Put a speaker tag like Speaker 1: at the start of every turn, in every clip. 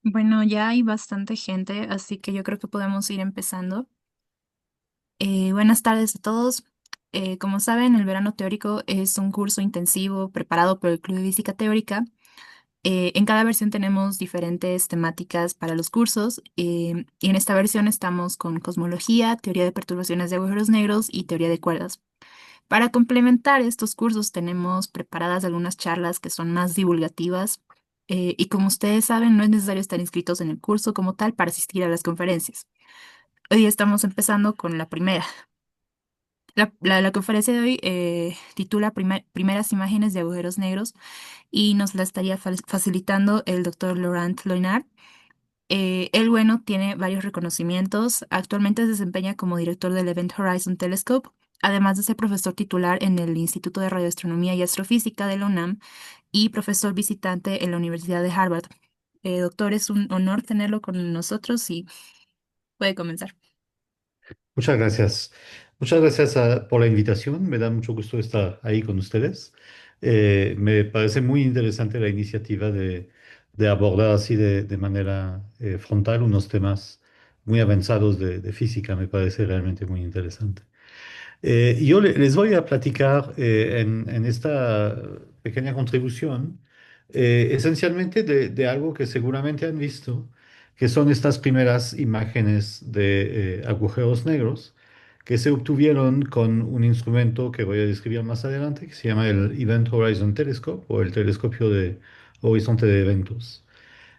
Speaker 1: Bueno, ya hay bastante gente, así que yo creo que podemos ir empezando. Buenas tardes a todos. Como saben, el verano teórico es un curso intensivo preparado por el Club de Física Teórica. En cada versión tenemos diferentes temáticas para los cursos y en esta versión estamos con cosmología, teoría de perturbaciones de agujeros negros y teoría de cuerdas. Para complementar estos cursos tenemos preparadas algunas charlas que son más divulgativas y como ustedes saben no es necesario estar inscritos en el curso como tal para asistir a las conferencias. Hoy estamos empezando con la primera. La conferencia de hoy titula Primeras imágenes de agujeros negros y nos la estaría facilitando el doctor Laurent Loinard. Él, bueno, tiene varios reconocimientos. Actualmente se desempeña como director del Event Horizon Telescope, además de ser profesor titular en el Instituto de Radioastronomía y Astrofísica de la UNAM y profesor visitante en la Universidad de Harvard. Doctor, es un honor tenerlo con nosotros y puede comenzar.
Speaker 2: Muchas gracias. Muchas gracias por la invitación. Me da mucho gusto estar ahí con ustedes. Me parece muy interesante la iniciativa de abordar así de manera frontal unos temas muy avanzados de física. Me parece realmente muy interesante. Yo les voy a platicar en esta pequeña contribución esencialmente de algo que seguramente han visto, que son estas primeras imágenes de agujeros negros que se obtuvieron con un instrumento que voy a describir más adelante, que se llama el Event Horizon Telescope o el telescopio de horizonte de eventos.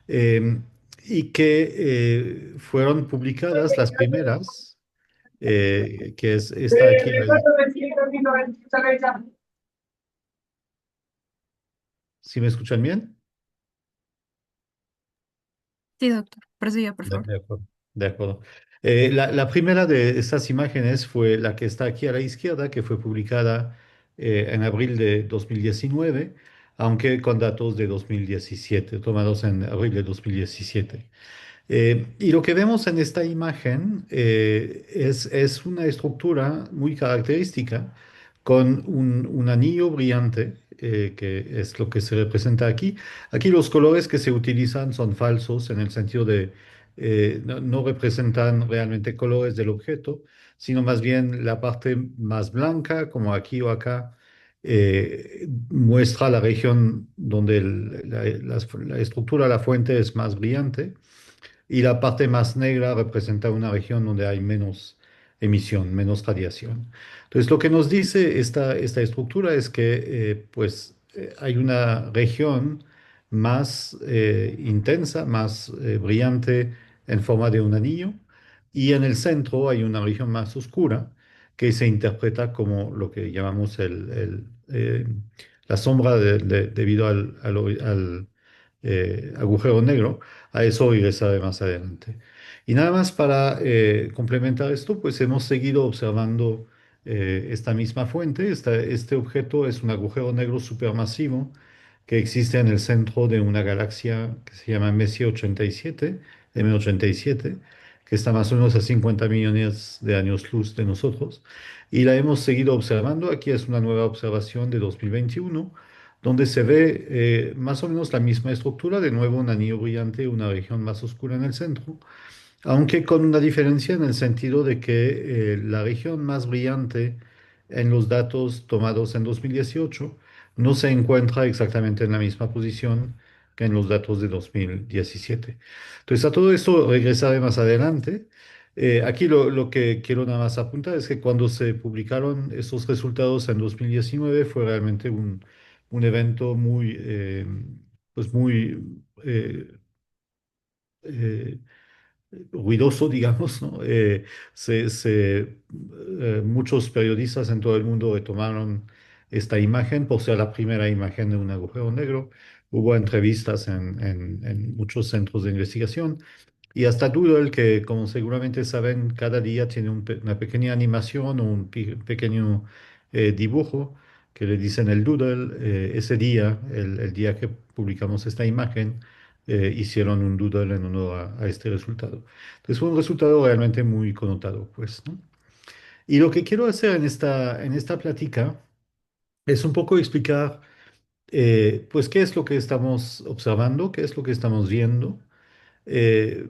Speaker 2: Eh, y que fueron publicadas las primeras que es esta aquí. ¿Sí me escuchan bien?
Speaker 1: Sí, doctor, prosiga, por favor.
Speaker 2: De acuerdo. De acuerdo. La primera de estas imágenes fue la que está aquí a la izquierda, que fue publicada en abril de 2019, aunque con datos de 2017, tomados en abril de 2017. Y lo que vemos en esta imagen es una estructura muy característica con un anillo brillante, que es lo que se representa aquí. Aquí los colores que se utilizan son falsos en el sentido de no representan realmente colores del objeto, sino más bien la parte más blanca, como aquí o acá. Muestra la región donde la estructura, la fuente es más brillante y la parte más negra representa una región donde hay menos emisión, menos radiación. Entonces, lo que nos dice esta estructura es que hay una región más intensa, más brillante en forma de un anillo, y en el centro hay una región más oscura que se interpreta como lo que llamamos la sombra debido al agujero negro. A eso regresaré más adelante. Y nada más para complementar esto, pues hemos seguido observando esta misma fuente. Este objeto es un agujero negro supermasivo que existe en el centro de una galaxia que se llama Messier 87, M87, que está más o menos a 50 millones de años luz de nosotros. Y la hemos seguido observando. Aquí es una nueva observación de 2021 donde se ve más o menos la misma estructura, de nuevo un anillo brillante, una región más oscura en el centro, aunque con una diferencia en el sentido de que la región más brillante en los datos tomados en 2018 no se encuentra exactamente en la misma posición que en los datos de 2017. Entonces, a todo esto regresaré más adelante. Aquí lo que quiero nada más apuntar es que cuando se publicaron estos resultados en 2019 fue realmente un evento muy eh, ruidoso, digamos, ¿no? Muchos periodistas en todo el mundo retomaron esta imagen por ser la primera imagen de un agujero negro. Hubo entrevistas en muchos centros de investigación y hasta Doodle, que como seguramente saben, cada día tiene una pequeña animación o un pequeño dibujo que le dicen el Doodle. Ese día, el día que publicamos esta imagen, hicieron un Doodle en honor a este resultado. Entonces fue un resultado realmente muy connotado, pues, ¿no? Y lo que quiero hacer en esta plática es un poco explicar pues, ¿qué es lo que estamos observando? ¿Qué es lo que estamos viendo? Eh,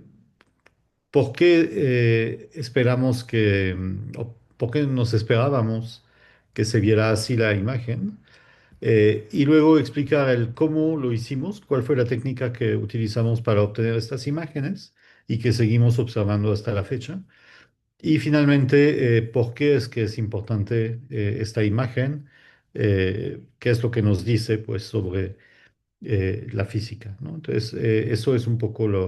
Speaker 2: ¿Por qué esperamos o por qué nos esperábamos que se viera así la imagen? Y luego explicar el cómo lo hicimos, cuál fue la técnica que utilizamos para obtener estas imágenes y que seguimos observando hasta la fecha. Y finalmente, por qué es que es importante esta imagen, qué es lo que nos dice pues, sobre la física, ¿no? Entonces, eso es un poco la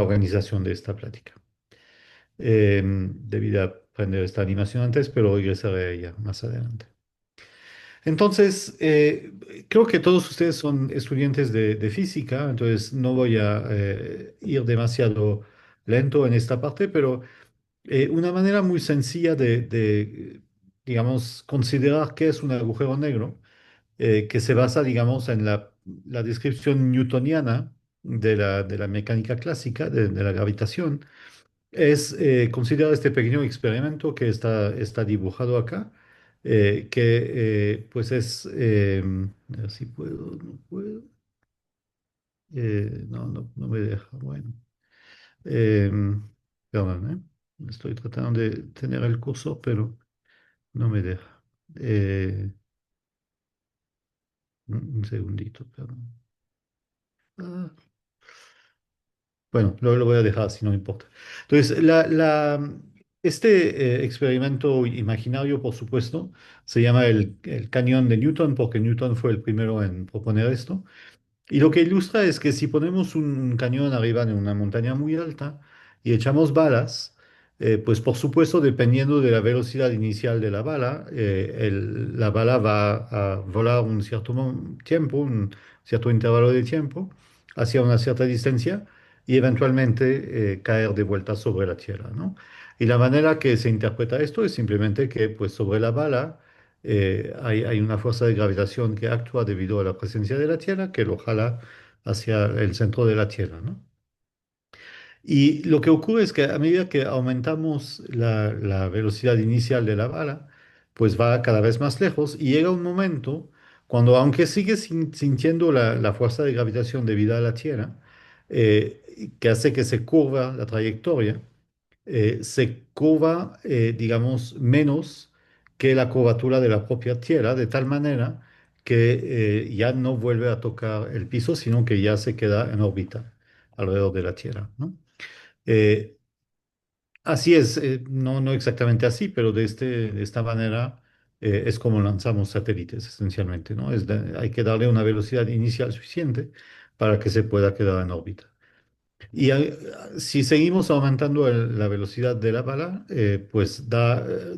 Speaker 2: organización de esta plática. Debí de aprender esta animación antes, pero regresaré a ella más adelante. Entonces, creo que todos ustedes son estudiantes de física, entonces no voy a ir demasiado lento en esta parte, pero una manera muy sencilla digamos, considerar qué es un agujero negro, que se basa, digamos, en la descripción newtoniana de la mecánica clásica, de la gravitación, es considerar este pequeño experimento que está dibujado acá, que pues a ver si puedo, no puedo, no me deja, bueno. Eh, Perdón, estoy tratando de tener el curso, pero no me deja. Eh, un segundito, perdón. Ah, bueno, lo voy a dejar si no me importa. Entonces, este experimento imaginario, por supuesto, se llama el cañón de Newton, porque Newton fue el primero en proponer esto. Y lo que ilustra es que si ponemos un cañón arriba de una montaña muy alta y echamos balas, pues por supuesto, dependiendo de la velocidad inicial de la bala, la bala va a volar un cierto tiempo, un cierto intervalo de tiempo, hacia una cierta distancia y eventualmente caer de vuelta sobre la Tierra, ¿no? Y la manera que se interpreta esto es simplemente que pues sobre la bala hay una fuerza de gravitación que actúa debido a la presencia de la Tierra que lo jala hacia el centro de la Tierra, ¿no? Y lo que ocurre es que a medida que aumentamos la velocidad inicial de la bala, pues va cada vez más lejos y llega un momento cuando, aunque sigue sintiendo la fuerza de gravitación debido a la Tierra, que hace que se curva la trayectoria, se curva, digamos, menos que la curvatura de la propia Tierra, de tal manera que ya no vuelve a tocar el piso, sino que ya se queda en órbita alrededor de la Tierra, ¿no? Eh, Así es, no exactamente así, pero de esta manera es como lanzamos satélites esencialmente, ¿no? Hay que darle una velocidad inicial suficiente para que se pueda quedar en órbita. Y si seguimos aumentando la velocidad de la bala, pues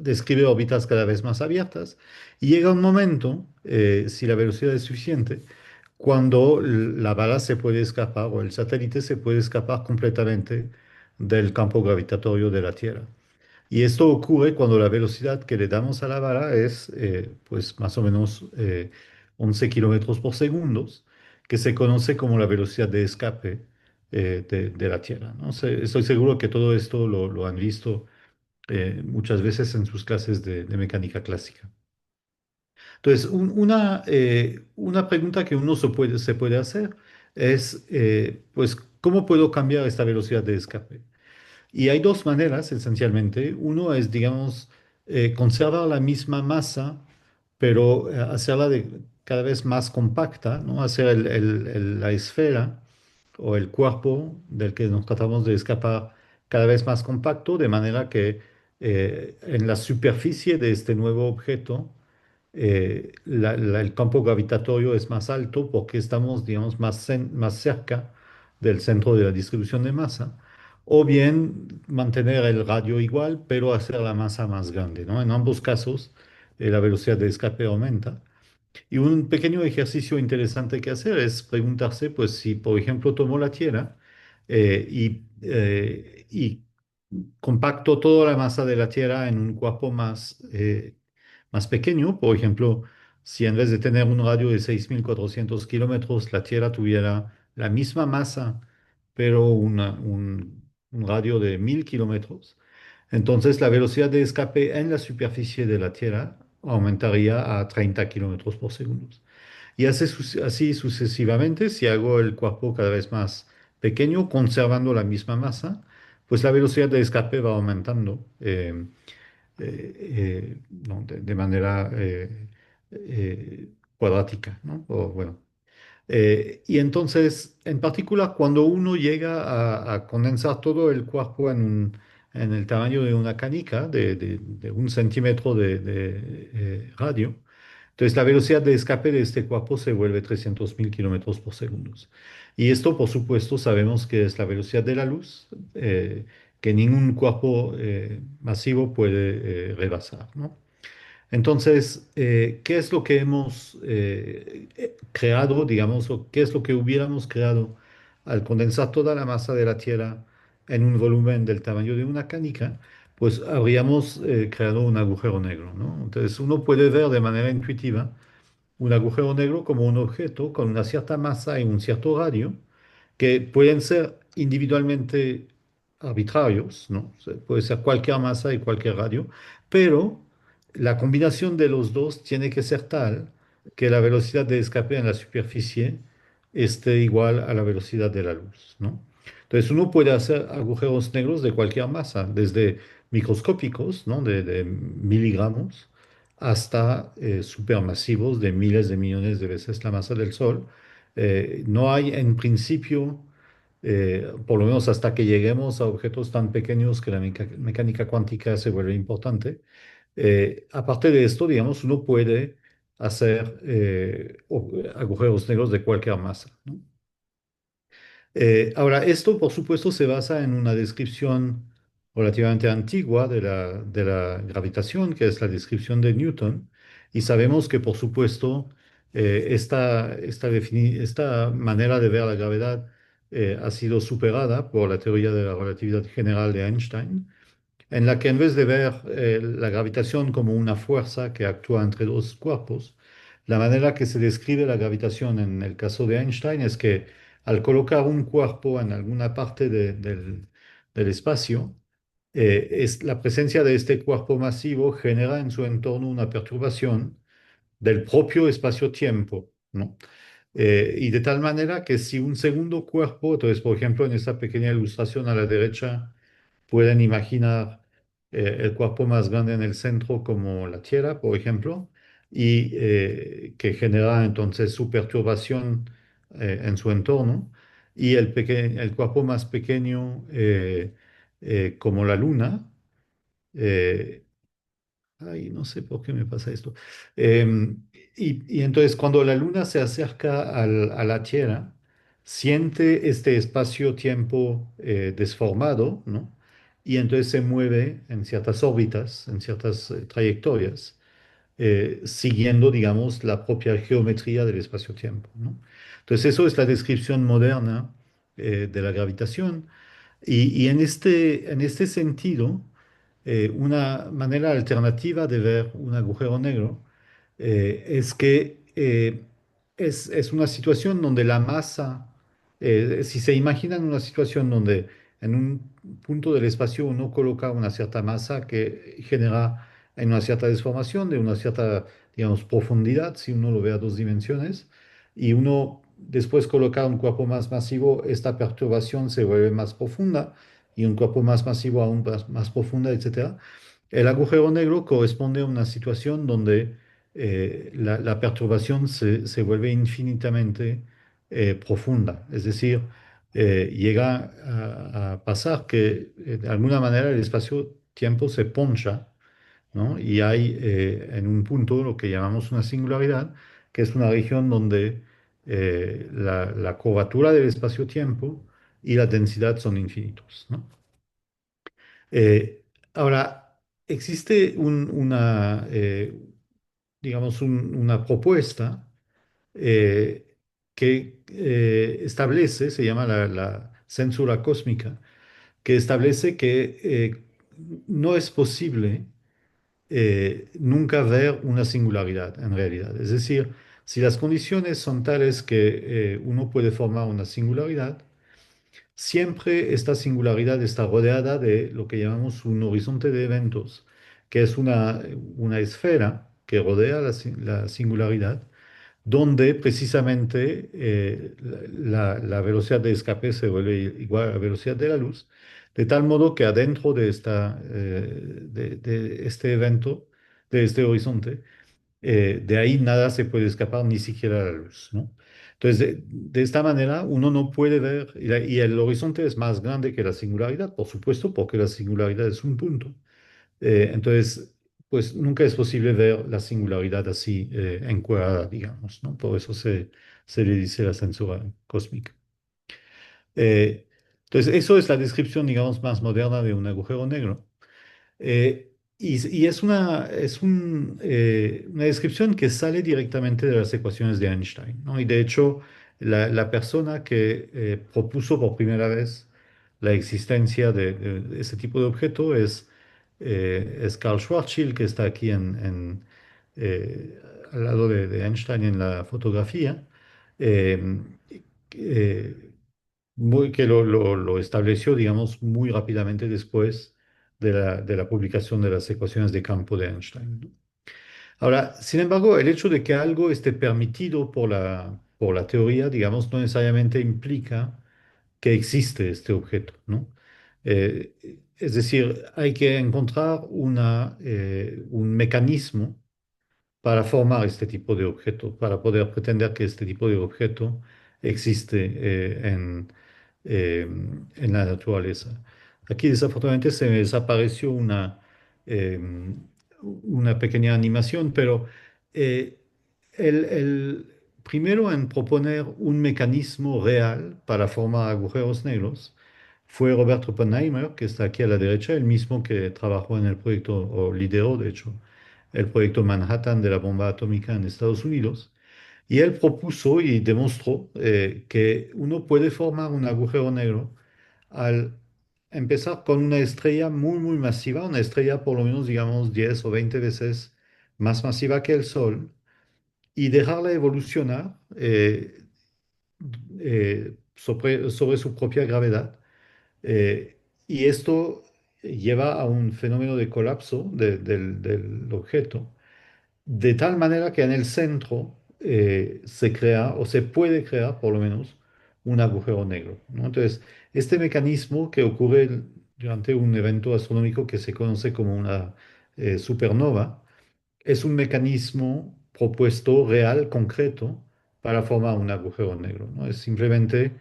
Speaker 2: describe órbitas cada vez más abiertas y llega un momento, si la velocidad es suficiente, cuando la bala se puede escapar o el satélite se puede escapar completamente del campo gravitatorio de la Tierra. Y esto ocurre cuando la velocidad que le damos a la vara es pues más o menos 11 kilómetros por segundo, que se conoce como la velocidad de escape de la Tierra, ¿no? Estoy seguro que todo esto lo han visto muchas veces en sus clases de mecánica clásica. Entonces, una pregunta que uno se puede hacer es, pues, ¿cómo puedo cambiar esta velocidad de escape? Y hay dos maneras, esencialmente. Uno es, digamos, conservar la misma masa, pero hacerla cada vez más compacta, ¿no? Hacer la esfera o el cuerpo del que nos tratamos de escapar cada vez más compacto, de manera que en la superficie de este nuevo objeto, el campo gravitatorio es más alto porque estamos, digamos, más cerca del centro de la distribución de masa, o bien mantener el radio igual, pero hacer la masa más grande, ¿no? En ambos casos, la velocidad de escape aumenta. Y un pequeño ejercicio interesante que hacer es preguntarse, pues, si, por ejemplo, tomo la Tierra y compacto toda la masa de la Tierra en un cuerpo más pequeño. Por ejemplo, si en vez de tener un radio de 6.400 kilómetros, la Tierra tuviera la misma masa, pero un radio de 1.000 kilómetros, entonces la velocidad de escape en la superficie de la Tierra aumentaría a 30 kilómetros por segundo. Y así sucesivamente, si hago el cuerpo cada vez más pequeño, conservando la misma masa, pues la velocidad de escape va aumentando no, de manera cuadrática, ¿no? O, bueno, y entonces, en particular, cuando uno llega a condensar todo el cuerpo en el tamaño de una canica, de 1 centímetro de radio, entonces la velocidad de escape de este cuerpo se vuelve 300.000 kilómetros por segundo. Y esto, por supuesto, sabemos que es la velocidad de la luz, que ningún cuerpo masivo puede rebasar, ¿no? Entonces, ¿qué es lo que hemos creado, digamos, o qué es lo que hubiéramos creado al condensar toda la masa de la Tierra en un volumen del tamaño de una canica? Pues habríamos creado un agujero negro, ¿no? Entonces, uno puede ver de manera intuitiva un agujero negro como un objeto con una cierta masa y un cierto radio que pueden ser individualmente arbitrarios, ¿no? O sea, puede ser cualquier masa y cualquier radio, pero la combinación de los dos tiene que ser tal que la velocidad de escape en la superficie esté igual a la velocidad de la luz, ¿no? Entonces uno puede hacer agujeros negros de cualquier masa, desde microscópicos, ¿no? De miligramos, hasta supermasivos de miles de millones de veces la masa del Sol. No hay en principio por lo menos hasta que lleguemos a objetos tan pequeños que la mecánica cuántica se vuelve importante. Aparte de esto, digamos, uno puede hacer agujeros negros de cualquier masa, ¿no? Ahora, esto, por supuesto, se basa en una descripción relativamente antigua de la gravitación, que es la descripción de Newton, y sabemos que, por supuesto, esta manera de ver la gravedad ha sido superada por la teoría de la relatividad general de Einstein, en la que en vez de ver la gravitación como una fuerza que actúa entre dos cuerpos, la manera que se describe la gravitación en el caso de Einstein es que al colocar un cuerpo en alguna parte del espacio, la presencia de este cuerpo masivo genera en su entorno una perturbación del propio espacio-tiempo, ¿no? Y de tal manera que si un segundo cuerpo, entonces, por ejemplo, en esta pequeña ilustración a la derecha, pueden imaginar el cuerpo más grande en el centro como la Tierra, por ejemplo, y que genera entonces su perturbación en su entorno, y el cuerpo más pequeño como la Luna. eh, Ay, no sé por qué me pasa esto. Em, y entonces cuando la luna se acerca a la Tierra, siente este espacio-tiempo desformado, ¿no? Y entonces se mueve en ciertas órbitas, en ciertas trayectorias, siguiendo, digamos, la propia geometría del espacio-tiempo, ¿no? Entonces eso es la descripción moderna de la gravitación. Y en este sentido, una manera alternativa de ver un agujero negro es que es una situación donde la masa, si se imaginan una situación donde en un punto del espacio uno coloca una cierta masa que genera en una cierta deformación de una cierta, digamos, profundidad, si uno lo ve a dos dimensiones, y uno después coloca un cuerpo más masivo, esta perturbación se vuelve más profunda y un cuerpo más masivo aún más profunda, etcétera. El agujero negro corresponde a una situación donde la perturbación se vuelve infinitamente profunda, es decir, llega a pasar que de alguna manera el espacio-tiempo se poncha, ¿no? Y hay en un punto lo que llamamos una singularidad, que es una región donde la curvatura del espacio-tiempo y la densidad son infinitos, ¿no? Eh, Ahora, existe digamos, una propuesta que establece, se llama la censura cósmica, que establece que no es posible nunca ver una singularidad en realidad. Es decir, si las condiciones son tales que uno puede formar una singularidad, siempre esta singularidad está rodeada de lo que llamamos un horizonte de eventos, que es una esfera que rodea la singularidad, donde precisamente la velocidad de escape se vuelve igual a la velocidad de la luz, de tal modo que adentro de este evento, de este horizonte, de ahí nada se puede escapar, ni siquiera la luz, ¿no? Entonces, de esta manera, uno no puede ver, y el horizonte es más grande que la singularidad, por supuesto, porque la singularidad es un punto. Entonces, pues nunca es posible ver la singularidad así encuadrada, digamos, ¿no? Por eso se le dice la censura cósmica. Eh, entonces, eso es la descripción, digamos, más moderna de un agujero negro. Y es una descripción que sale directamente de las ecuaciones de Einstein, ¿no? Y de hecho, la persona que propuso por primera vez la existencia de ese tipo de objeto es Carl Schwarzschild, que está aquí al lado de Einstein en la fotografía, eh, eh, que lo estableció, digamos, muy rápidamente después de la publicación de las ecuaciones de campo de Einstein, ¿no? Ahora, sin embargo, el hecho de que algo esté permitido por la teoría, digamos, no necesariamente implica que existe este objeto, ¿no? Eh, es decir, hay que encontrar un mecanismo para formar este tipo de objeto, para poder pretender que este tipo de objeto existe eh, en la naturaleza. Aquí desafortunadamente se me desapareció eh, una pequeña animación, pero eh, el primero en proponer un mecanismo real para formar agujeros negros fue Robert Oppenheimer, que está aquí a la derecha, el mismo que trabajó en el proyecto, o lideró, de hecho, el proyecto Manhattan de la bomba atómica en Estados Unidos. Y él propuso y demostró que uno puede formar un agujero negro al empezar con una estrella muy, muy masiva, una estrella por lo menos, digamos, 10 o 20 veces más masiva que el Sol, y dejarla evolucionar sobre su propia gravedad. Eh, y esto lleva a un fenómeno de colapso del objeto, de tal manera que en el centro se crea, o se puede crear por lo menos, un agujero negro, ¿no? Entonces, este mecanismo que ocurre durante un evento astronómico que se conoce como una supernova, es un mecanismo propuesto real, concreto, para formar un agujero negro, ¿no? Es simplemente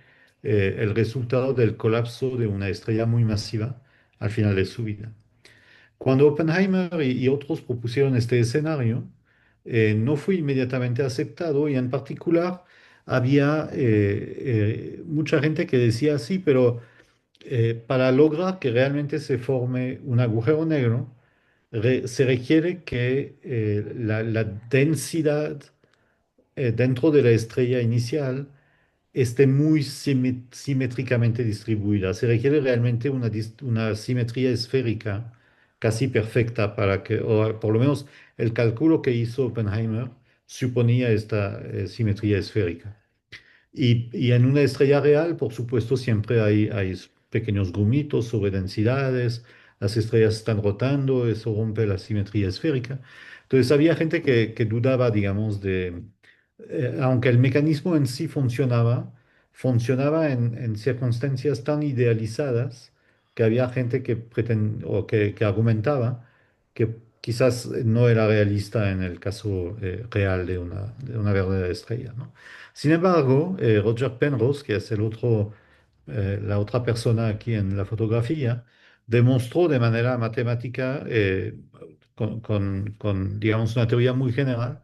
Speaker 2: el resultado del colapso de una estrella muy masiva al final de su vida. Cuando Oppenheimer y otros propusieron este escenario, no fue inmediatamente aceptado y en particular había mucha gente que decía sí, pero para lograr que realmente se forme un agujero negro, se requiere que la densidad dentro de la estrella inicial esté muy simétricamente distribuida. Se requiere realmente una simetría esférica casi perfecta para que, o por lo menos el cálculo que hizo Oppenheimer suponía esta simetría esférica. Y en una estrella real, por supuesto, siempre hay pequeños grumitos sobre densidades, las estrellas están rotando, eso rompe la simetría esférica. Entonces había gente que dudaba, digamos, aunque el mecanismo en sí funcionaba en circunstancias tan idealizadas que había gente que argumentaba que quizás no era realista en el caso real de una verdadera estrella, ¿no? Sin embargo, Roger Penrose, que es la otra persona aquí en la fotografía, demostró de manera matemática, digamos, una teoría muy general,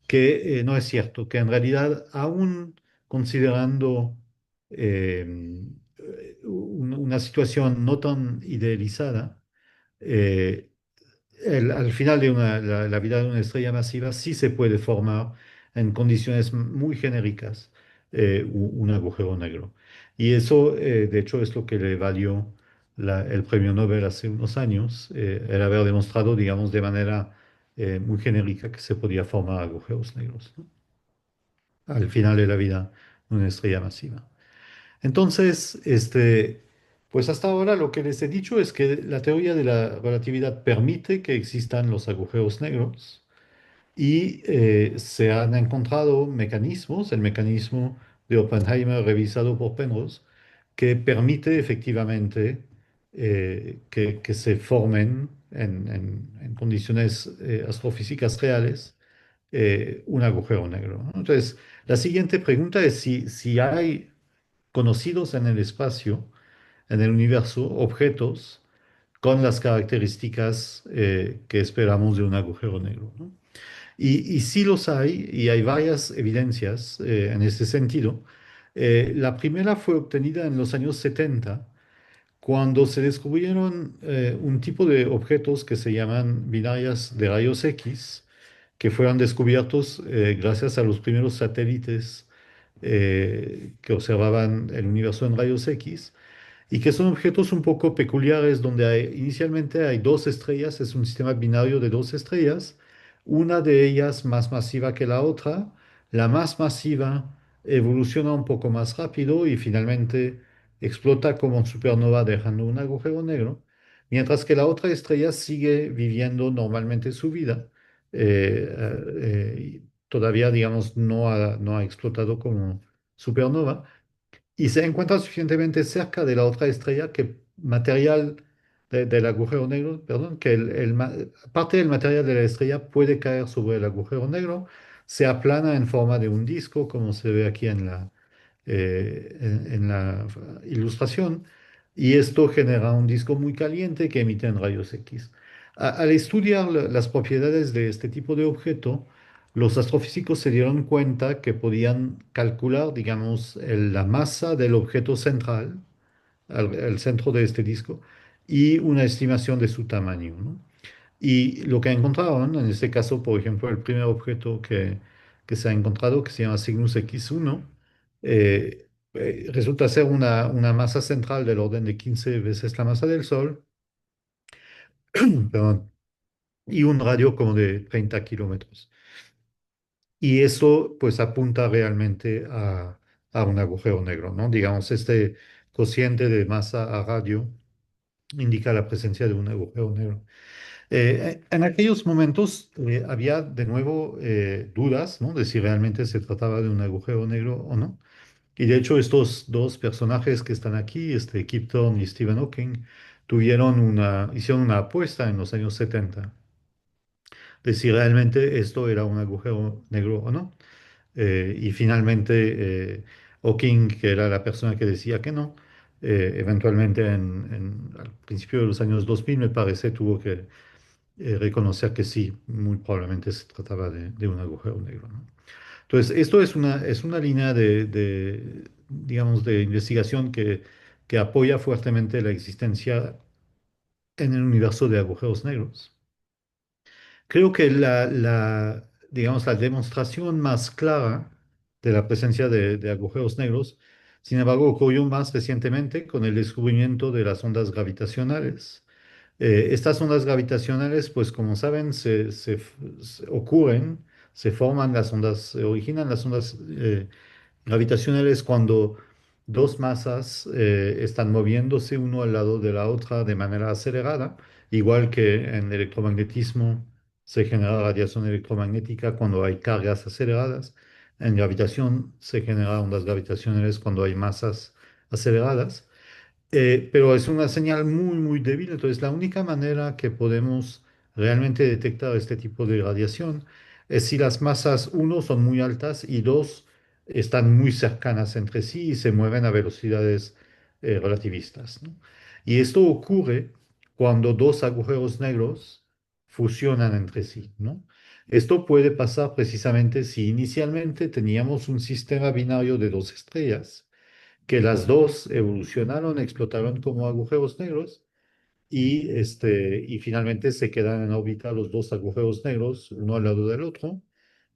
Speaker 2: que no es cierto, que en realidad, aún considerando eh, una situación no tan idealizada, eh, al final de la vida de una estrella masiva sí se puede formar en condiciones muy genéricas un agujero negro. Y eso, de hecho, es lo que le valió el premio Nobel hace unos años, el haber demostrado, digamos, de manera muy genérica que se podía formar agujeros negros, ¿no? Al final de la vida de una estrella masiva. Entonces, pues hasta ahora lo que les he dicho es que la teoría de la relatividad permite que existan los agujeros negros, y se han encontrado mecanismos, el mecanismo de Oppenheimer revisado por Penrose, que permite efectivamente que se formen en condiciones astrofísicas reales un agujero negro, ¿no? Entonces, la siguiente pregunta es si hay conocidos en el espacio, en el universo, objetos con las características que esperamos de un agujero negro, ¿no? Y sí los hay, y hay varias evidencias en este sentido. La primera fue obtenida en los años 70, cuando se descubrieron un tipo de objetos que se llaman binarias de rayos X, que fueron descubiertos gracias a los primeros satélites que observaban el universo en rayos X y que son objetos un poco peculiares donde inicialmente hay dos estrellas, es un sistema binario de dos estrellas, una de ellas más masiva que la otra, la más masiva evoluciona un poco más rápido y finalmente explota como supernova dejando un agujero negro, mientras que la otra estrella sigue viviendo normalmente su vida. Todavía, digamos, no ha explotado como supernova y se encuentra suficientemente cerca de la otra estrella que material del agujero negro, perdón, que parte del material de la estrella puede caer sobre el agujero negro, se aplana en forma de un disco, como se ve aquí en la ilustración, y esto genera un disco muy caliente que emite en rayos X. Al estudiar las propiedades de este tipo de objeto, los astrofísicos se dieron cuenta que podían calcular, digamos, la masa del objeto central, el centro de este disco, y una estimación de su tamaño, ¿no? Y lo que encontraron, en este caso, por ejemplo, el primer objeto que se ha encontrado, que se llama Cygnus X1, resulta ser una masa central del orden de 15 veces la masa del Sol, perdón, y un radio como de 30 kilómetros. Y eso pues apunta realmente a un agujero negro, ¿no? Digamos, este cociente de masa a radio indica la presencia de un agujero negro. En aquellos momentos había de nuevo dudas, ¿no? De si realmente se trataba de un agujero negro o no. Y de hecho estos dos personajes que están aquí, Kip Thorne y Stephen Hawking, hicieron una apuesta en los años 70 de si realmente esto era un agujero negro o no. Y finalmente Hawking, que era la persona que decía que no, eventualmente al principio de los años 2000 me parece, tuvo que reconocer que sí, muy probablemente se trataba de un agujero negro, ¿no? Entonces, esto es una línea digamos, de investigación que apoya fuertemente la existencia en el universo de agujeros negros. Creo que digamos, la demostración más clara de la presencia de agujeros negros, sin embargo, ocurrió más recientemente con el descubrimiento de las ondas gravitacionales. Estas ondas gravitacionales, pues como saben, ocurren, se forman las ondas, se originan las ondas gravitacionales cuando dos masas están moviéndose uno al lado de la otra de manera acelerada, igual que en electromagnetismo se genera radiación electromagnética cuando hay cargas aceleradas. En gravitación se generan ondas gravitacionales cuando hay masas aceleradas. Pero es una señal muy, muy débil. Entonces, la única manera que podemos realmente detectar este tipo de radiación es si las masas, uno, son muy altas y dos, están muy cercanas entre sí y se mueven a velocidades relativistas, ¿no? Y esto ocurre cuando dos agujeros negros fusionan entre sí, ¿no? Esto puede pasar precisamente si inicialmente teníamos un sistema binario de dos estrellas que las dos evolucionaron, explotaron como agujeros negros y finalmente se quedan en órbita los dos agujeros negros, uno al lado del otro.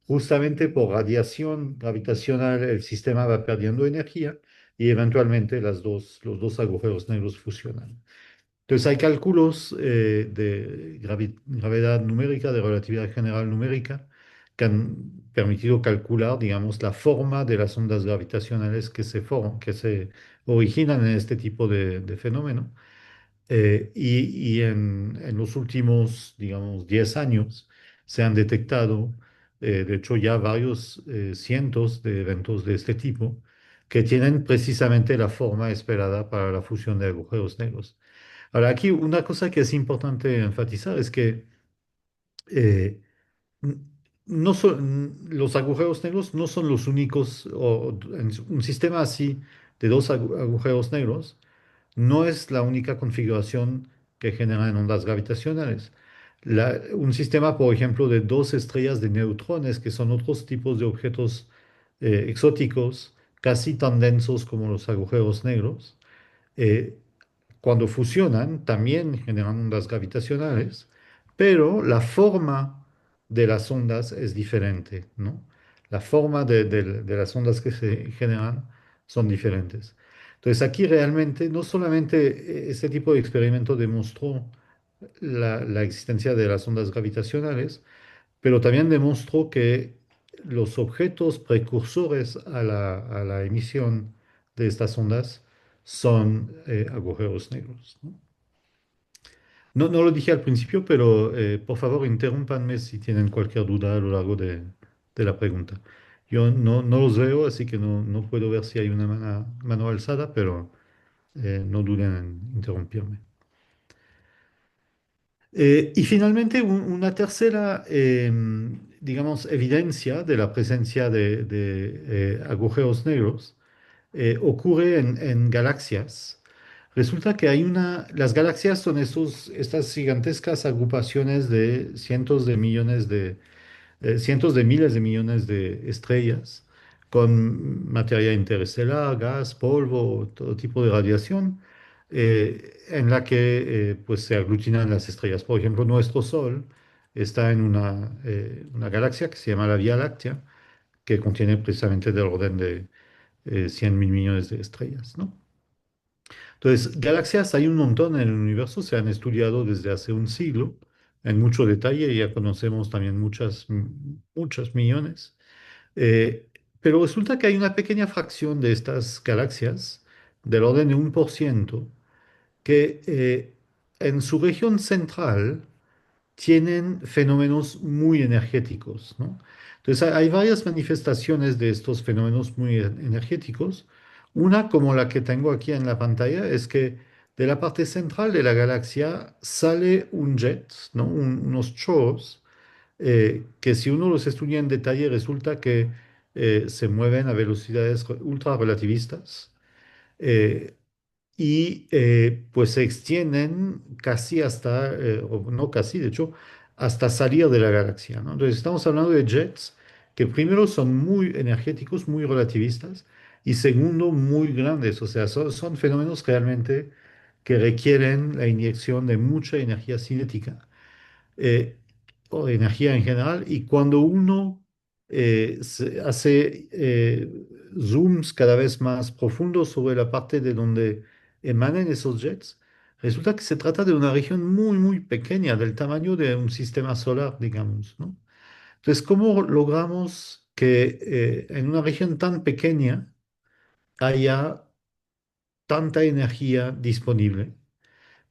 Speaker 2: Justamente por radiación gravitacional el sistema va perdiendo energía y eventualmente los dos agujeros negros fusionan. Entonces hay cálculos de gravedad numérica, de relatividad general numérica, que han permitido calcular, digamos, la forma de las ondas gravitacionales que se originan en este tipo de fenómeno. En los últimos, digamos, 10 años se han detectado de hecho ya varios cientos de eventos de este tipo que tienen precisamente la forma esperada para la fusión de agujeros negros. Ahora, aquí una cosa que es importante enfatizar es que eh, n- no los agujeros negros no son los únicos, o en un sistema así de dos agujeros negros no es la única configuración que generan ondas gravitacionales. Un sistema, por ejemplo, de dos estrellas de neutrones, que son otros tipos de objetos exóticos, casi tan densos como los agujeros negros, eh, cuando fusionan también generan ondas gravitacionales, pero la forma de las ondas es diferente, ¿no? La forma de las ondas que se generan son diferentes. Entonces aquí realmente no solamente este tipo de experimento demostró la existencia de las ondas gravitacionales, pero también demostró que los objetos precursores a la emisión de estas ondas son agujeros negros, ¿no? No lo dije al principio, pero por favor interrúmpanme si tienen cualquier duda a lo largo de la pregunta. Yo no los veo, así que no puedo ver si hay una mano alzada, pero no duden en interrumpirme. Y finalmente, una tercera, digamos, evidencia de la presencia de agujeros negros ocurre en galaxias. Resulta que las galaxias son estas gigantescas agrupaciones de cientos de miles de millones de estrellas con materia interestelar, gas, polvo, todo tipo de radiación, en la que pues se aglutinan las estrellas. Por ejemplo, nuestro Sol está en una galaxia que se llama la Vía Láctea, que contiene precisamente del orden de 100 mil millones de estrellas, ¿no? Entonces, galaxias hay un montón en el universo, se han estudiado desde hace un siglo en mucho detalle, ya conocemos también muchas millones. Eh, pero resulta que hay una pequeña fracción de estas galaxias, del orden de 1%, que en su región central tienen fenómenos muy energéticos, ¿no? Entonces, hay varias manifestaciones de estos fenómenos muy energéticos. Una, como la que tengo aquí en la pantalla, es que de la parte central de la galaxia sale un jet, ¿no? Unos chorros, que si uno los estudia en detalle, resulta que se mueven a velocidades ultra relativistas. Eh, y pues se extienden casi hasta, o no casi, de hecho, hasta salir de la galaxia, ¿no? Entonces estamos hablando de jets que primero son muy energéticos, muy relativistas, y segundo, muy grandes, o sea, son fenómenos realmente que requieren la inyección de mucha energía cinética eh, o de energía en general, y cuando uno hace zooms cada vez más profundos sobre la parte de donde emanan esos jets, resulta que se trata de una región muy pequeña, del tamaño de un sistema solar, digamos, ¿no? Entonces, ¿cómo logramos que en una región tan pequeña haya tanta energía disponible?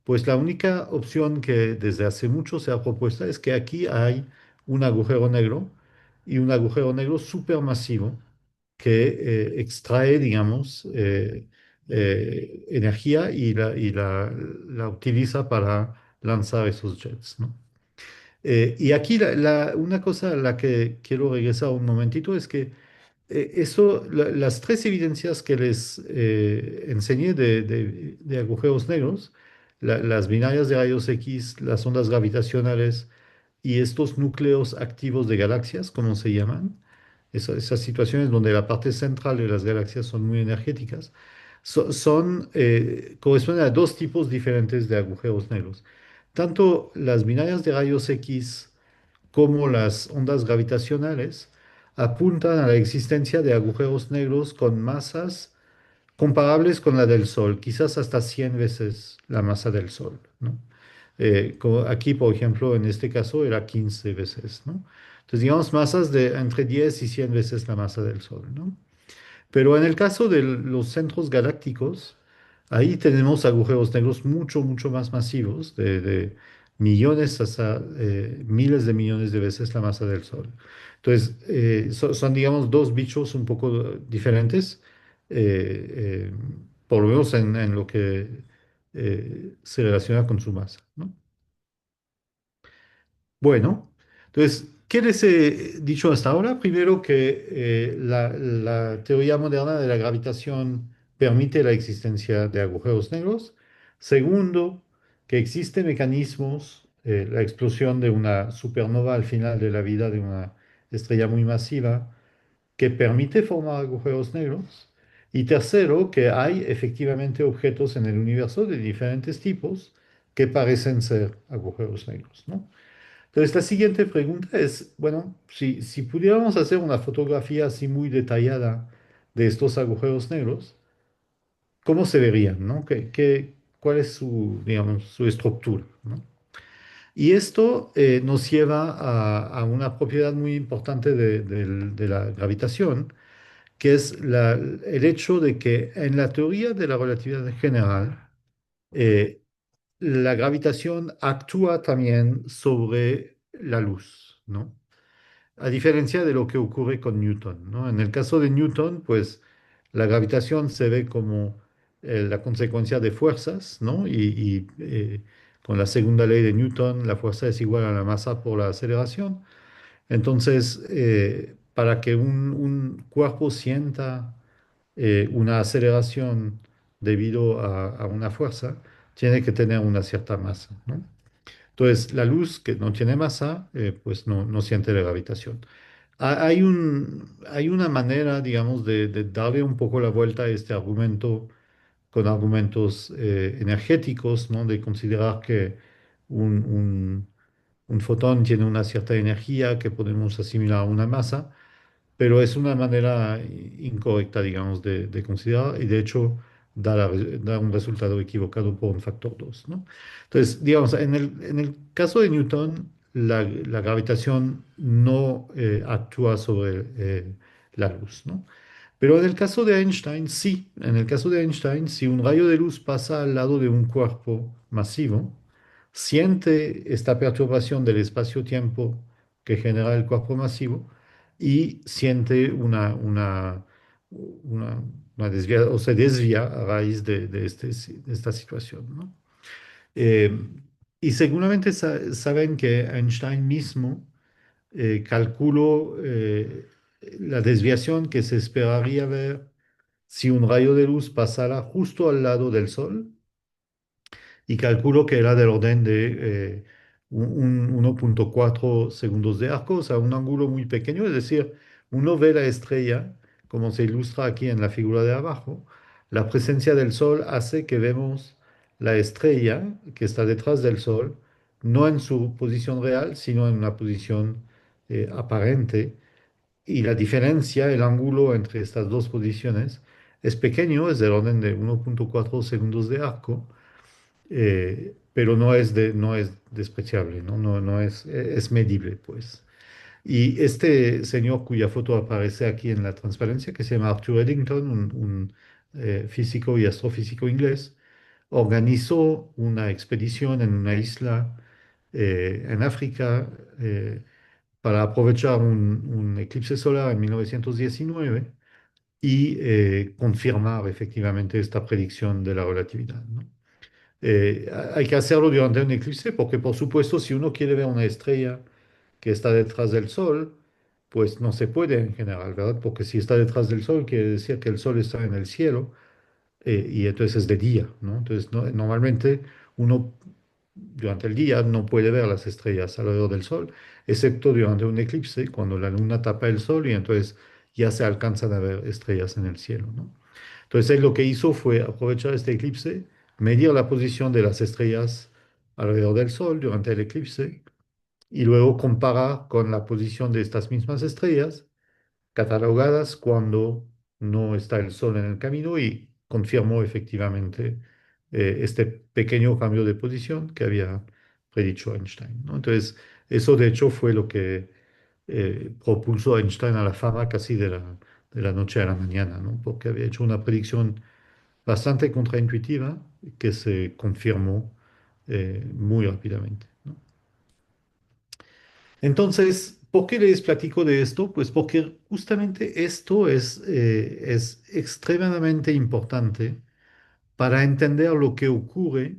Speaker 2: Pues la única opción que desde hace mucho se ha propuesto es que aquí hay un agujero negro y un agujero negro supermasivo que extrae, digamos, energía la utiliza para lanzar esos jets, ¿no? Y aquí una cosa a la que quiero regresar un momentito es que las tres evidencias que les enseñé de agujeros negros, las binarias de rayos X, las ondas gravitacionales y estos núcleos activos de galaxias, como se llaman, esas situaciones donde la parte central de las galaxias son muy energéticas, corresponden a dos tipos diferentes de agujeros negros. Tanto las binarias de rayos X como las ondas gravitacionales apuntan a la existencia de agujeros negros con masas comparables con la del Sol, quizás hasta 100 veces la masa del Sol, ¿no? Como aquí, por ejemplo, en este caso era 15 veces, ¿no? Entonces, digamos, masas de entre 10 y 100 veces la masa del Sol, ¿no? Pero en el caso de los centros galácticos, ahí tenemos agujeros negros mucho más masivos, millones hasta miles de millones de veces la masa del Sol. Entonces, son, digamos, dos bichos un poco diferentes, eh, eh, por lo menos en lo que se relaciona con su masa, ¿no? Bueno, entonces, ¿qué les he dicho hasta ahora? Primero que la teoría moderna de la gravitación permite la existencia de agujeros negros. Segundo, que existen mecanismos, la explosión de una supernova al final de la vida de una estrella muy masiva, que permite formar agujeros negros. Y tercero, que hay efectivamente objetos en el universo de diferentes tipos que parecen ser agujeros negros, ¿no? Entonces, la siguiente pregunta es, bueno, si pudiéramos hacer una fotografía así muy detallada de estos agujeros negros, ¿cómo se verían, no? ¿Cuál es su, digamos, su estructura, ¿no? Y esto nos lleva a una propiedad muy importante de la gravitación, que es el hecho de que en la teoría de la relatividad general, eh, la gravitación actúa también sobre la luz, ¿no? A diferencia de lo que ocurre con Newton, ¿no? En el caso de Newton, pues la gravitación se ve como la consecuencia de fuerzas, ¿no? Con la segunda ley de Newton, la fuerza es igual a la masa por la aceleración. Entonces, para que un cuerpo sienta una aceleración debido a una fuerza, tiene que tener una cierta masa, ¿no? Entonces, la luz que no tiene masa, pues no siente la gravitación. Hay una manera, digamos, de darle un poco la vuelta a este argumento con argumentos energéticos, ¿no? De considerar que un, un- un fotón tiene una cierta energía que podemos asimilar a una masa, pero es una manera incorrecta, digamos, de considerar y de hecho da un resultado equivocado por un factor 2, ¿no? Entonces, digamos, en el caso de Newton, la gravitación no actúa sobre la luz, ¿no? Pero en el caso de Einstein, sí. En el caso de Einstein, si un rayo de luz pasa al lado de un cuerpo masivo, siente esta perturbación del espacio-tiempo que genera el cuerpo masivo y siente una, o se desvía a raíz de esta situación, ¿no? Eh, y seguramente saben que Einstein mismo calculó la desviación que se esperaría ver si un rayo de luz pasara justo al lado del Sol y calculo que era del orden de 1,4 segundos de arco, o sea, un ángulo muy pequeño, es decir, uno ve la estrella, como se ilustra aquí en la figura de abajo, la presencia del Sol hace que vemos la estrella que está detrás del Sol, no en su posición real, sino en una posición aparente, y la diferencia, el ángulo entre estas dos posiciones, es pequeño, es del orden de 1,4 segundos de arco, pero no es despreciable, ¿no? No es, es medible, pues. Y este señor cuya foto aparece aquí en la transparencia, que se llama Arthur Eddington, un físico y astrofísico inglés, organizó una expedición en una isla en África para aprovechar un eclipse solar en 1919 y confirmar efectivamente esta predicción de la relatividad, ¿no? Hay que hacerlo durante un eclipse porque, por supuesto, si uno quiere ver una estrella que está detrás del Sol, pues no se puede en general, ¿verdad? Porque si está detrás del Sol, quiere decir que el Sol está en el cielo y entonces es de día, ¿no? Entonces, normalmente uno durante el día no puede ver las estrellas alrededor del Sol, excepto durante un eclipse, cuando la luna tapa el Sol y entonces ya se alcanzan a ver estrellas en el cielo, ¿no? Entonces él lo que hizo fue aprovechar este eclipse, medir la posición de las estrellas alrededor del Sol durante el eclipse y luego comparar con la posición de estas mismas estrellas catalogadas cuando no está el Sol en el camino y confirmó efectivamente este pequeño cambio de posición que había predicho Einstein, ¿no? Entonces eso de hecho fue lo que propulsó a Einstein a la fama casi de la noche a la mañana, ¿no? Porque había hecho una predicción bastante contraintuitiva que se confirmó muy rápidamente, ¿no? Entonces, ¿por qué les platico de esto? Pues porque justamente esto es extremadamente importante para entender lo que ocurre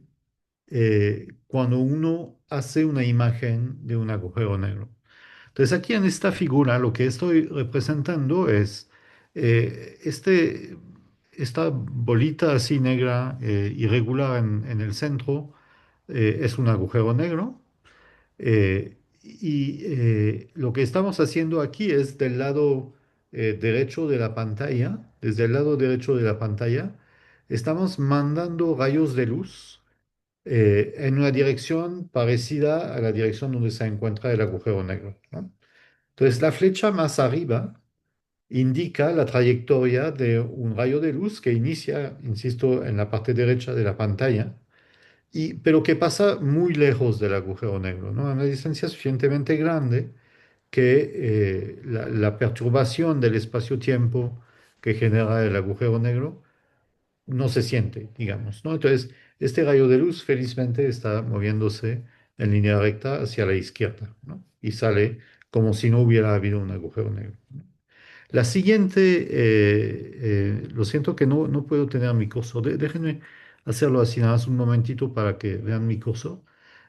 Speaker 2: cuando uno hace una imagen de un agujero negro. Entonces, aquí en esta figura lo que estoy representando es esta bolita así negra irregular en el centro, es un agujero negro. Lo que estamos haciendo aquí es del lado derecho de la pantalla, desde el lado derecho de la pantalla, estamos mandando rayos de luz en una dirección parecida a la dirección donde se encuentra el agujero negro, ¿no? Entonces, la flecha más arriba indica la trayectoria de un rayo de luz que inicia, insisto, en la parte derecha de la pantalla pero que pasa muy lejos del agujero negro, ¿no? A una distancia suficientemente grande que la perturbación del espacio-tiempo que genera el agujero negro no se siente, digamos, ¿no? Entonces, este rayo de luz felizmente está moviéndose en línea recta hacia la izquierda, ¿no? Y sale como si no hubiera habido un agujero negro. La siguiente, lo siento que no puedo tener mi curso. Déjenme hacerlo así nada más un momentito para que vean mi curso.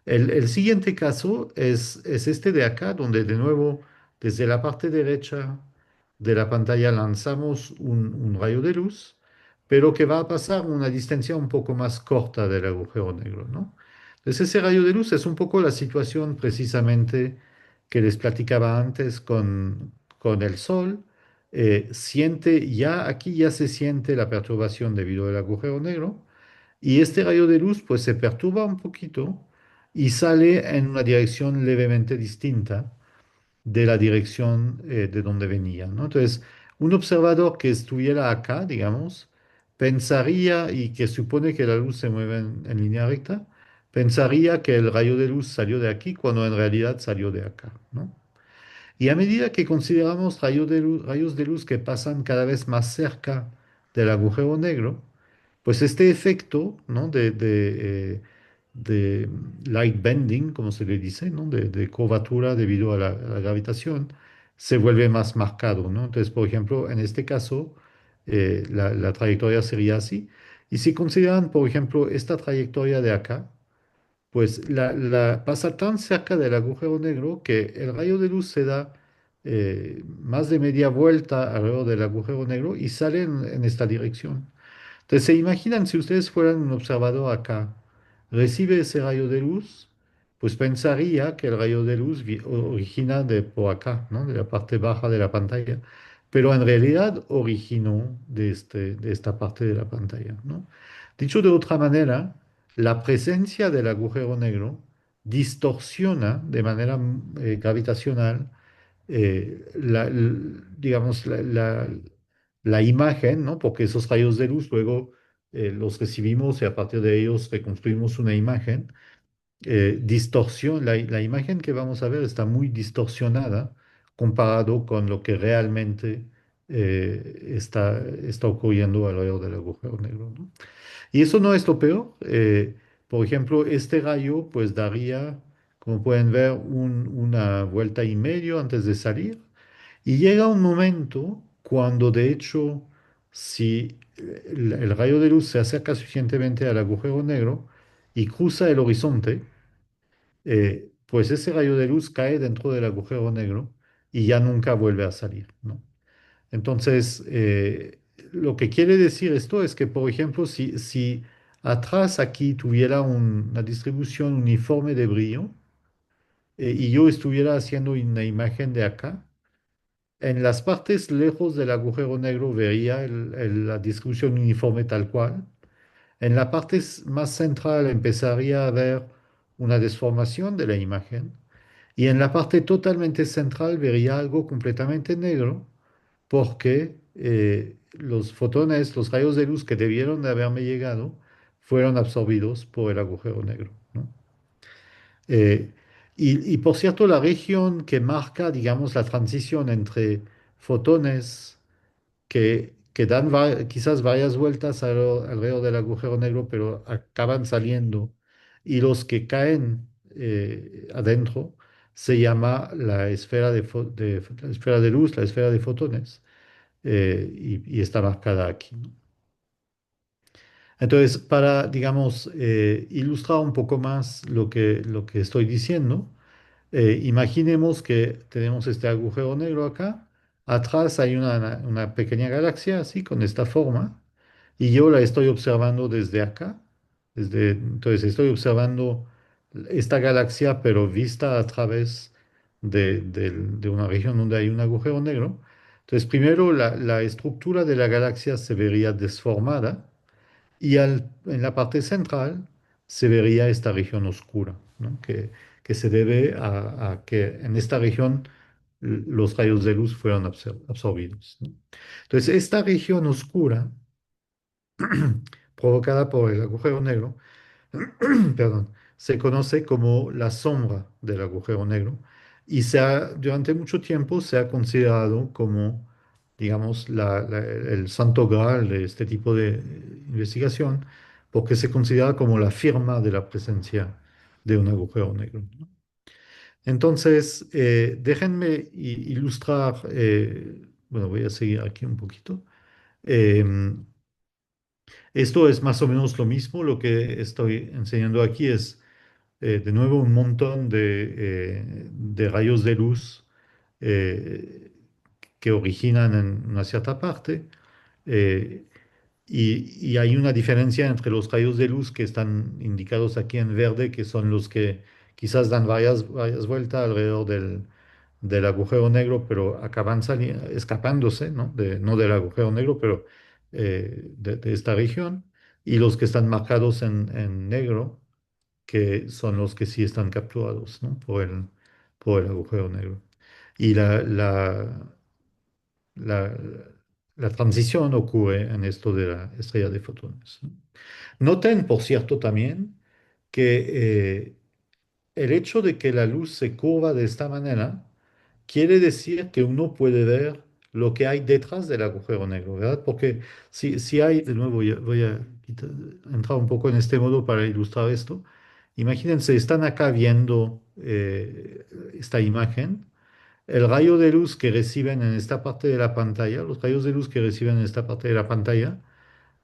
Speaker 2: El siguiente caso es este de acá, donde de nuevo desde la parte derecha de la pantalla lanzamos un rayo de luz, pero que va a pasar una distancia un poco más corta del agujero negro, ¿no? Entonces ese rayo de luz es un poco la situación precisamente que les platicaba antes con el Sol. Aquí ya se siente la perturbación debido al agujero negro y este rayo de luz pues se perturba un poquito y sale en una dirección levemente distinta de la dirección de donde venía, ¿no? Entonces, un observador que estuviera acá, digamos, pensaría, y que supone que la luz se mueve en línea recta, pensaría que el rayo de luz salió de aquí cuando en realidad salió de acá, ¿no? Y a medida que consideramos rayos de luz que pasan cada vez más cerca del agujero negro, pues este efecto, ¿no? de light bending, como se le dice, ¿no? De curvatura debido a la gravitación, se vuelve más marcado, ¿no? Entonces, por ejemplo, en este caso, la trayectoria sería así. Y si consideran, por ejemplo, esta trayectoria de acá, pues pasa tan cerca del agujero negro que el rayo de luz se da más de media vuelta alrededor del agujero negro y sale en esta dirección. Entonces, se imaginan si ustedes fueran un observador acá, recibe ese rayo de luz, pues pensaría que el rayo de luz origina de por acá, ¿no? De la parte baja de la pantalla, pero en realidad originó de esta parte de la pantalla, ¿no? Dicho de otra manera, la presencia del agujero negro distorsiona de manera gravitacional digamos, la imagen, ¿no? Porque esos rayos de luz luego los recibimos y a partir de ellos reconstruimos una imagen. La imagen que vamos a ver está muy distorsionada comparado con lo que realmente está ocurriendo alrededor del agujero negro, ¿no? Y eso no es lo peor. Por ejemplo, este rayo pues daría, como pueden ver, una vuelta y medio antes de salir. Y llega un momento cuando de hecho, si el rayo de luz se acerca suficientemente al agujero negro y cruza el horizonte, pues ese rayo de luz cae dentro del agujero negro y ya nunca vuelve a salir, ¿no? Entonces, lo que quiere decir esto es que, por ejemplo, si atrás aquí tuviera una distribución uniforme de brillo y yo estuviera haciendo una imagen de acá, en las partes lejos del agujero negro vería la distribución uniforme tal cual. En la parte más central empezaría a ver una desformación de la imagen y en la parte totalmente central vería algo completamente negro porque los fotones, los rayos de luz que debieron de haberme llegado, fueron absorbidos por el agujero negro, ¿no? Eh, y por cierto, la región que marca, digamos, la transición entre fotones que dan quizás varias vueltas alrededor del agujero negro, pero acaban saliendo, y los que caen adentro, se llama la esfera de luz, la esfera de fotones, y está marcada aquí, ¿no? Entonces, para, digamos, ilustrar un poco más lo que estoy diciendo, imaginemos que tenemos este agujero negro acá, atrás hay una pequeña galaxia así, con esta forma, y yo la estoy observando desde acá, entonces estoy observando esta galaxia, pero vista a través de una región donde hay un agujero negro. Entonces, primero la estructura de la galaxia se vería desformada y en la parte central se vería esta región oscura, ¿no? Que se debe a que en esta región los rayos de luz fueron absorbidos, ¿no? Entonces, esta región oscura provocada por el agujero negro, perdón, se conoce como la sombra del agujero negro y durante mucho tiempo se ha considerado como, digamos, el santo graal de este tipo de investigación, porque se considera como la firma de la presencia de un agujero negro, ¿no? Entonces, déjenme ilustrar, bueno, voy a seguir aquí un poquito. Em, Esto es más o menos lo mismo, lo que estoy enseñando aquí es de nuevo un montón de rayos de luz eh, que originan en una cierta parte, eh, y hay una diferencia entre los rayos de luz que están indicados aquí en verde, que son los que quizás dan varias vueltas alrededor del agujero negro, pero acaban escapándose, ¿no? No del agujero negro, pero de esta región, y los que están marcados en negro, que son los que sí están capturados, ¿no? Por el agujero negro. Y la, la transición ocurre en esto de la estrella de fotones, ¿no? Noten, por cierto, también que el hecho de que la luz se curva de esta manera quiere decir que uno puede ver lo que hay detrás del agujero negro, ¿verdad? Porque si hay, de nuevo voy a entrar un poco en este modo para ilustrar esto. Imagínense, están acá viendo esta imagen. El rayo de luz que reciben en esta parte de la pantalla, los rayos de luz que reciben en esta parte de la pantalla,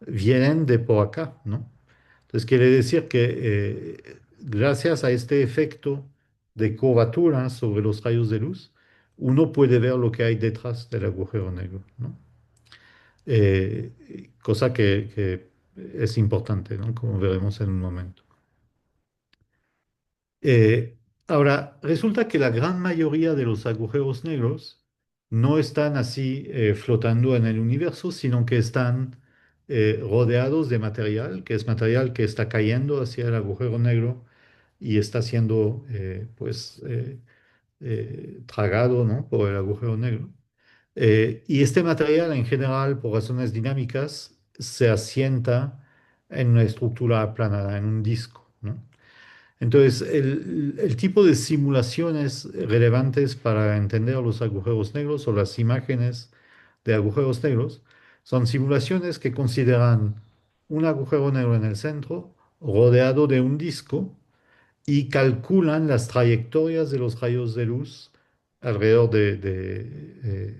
Speaker 2: vienen de por acá, ¿no? Entonces quiere decir que gracias a este efecto de curvatura sobre los rayos de luz, uno puede ver lo que hay detrás del agujero negro, ¿no? Cosa que es importante, ¿no? Como veremos en un momento. Eh, Ahora, resulta que la gran mayoría de los agujeros negros no están así flotando en el universo, sino que están rodeados de material, que es material que está cayendo hacia el agujero negro y está siendo tragado, ¿no? Por el agujero negro. Y este material en general, por razones dinámicas, se asienta en una estructura aplanada, en un disco, ¿no? Entonces, el tipo de simulaciones relevantes para entender los agujeros negros o las imágenes de agujeros negros son simulaciones que consideran un agujero negro en el centro, rodeado de un disco, y calculan las trayectorias de los rayos de luz alrededor de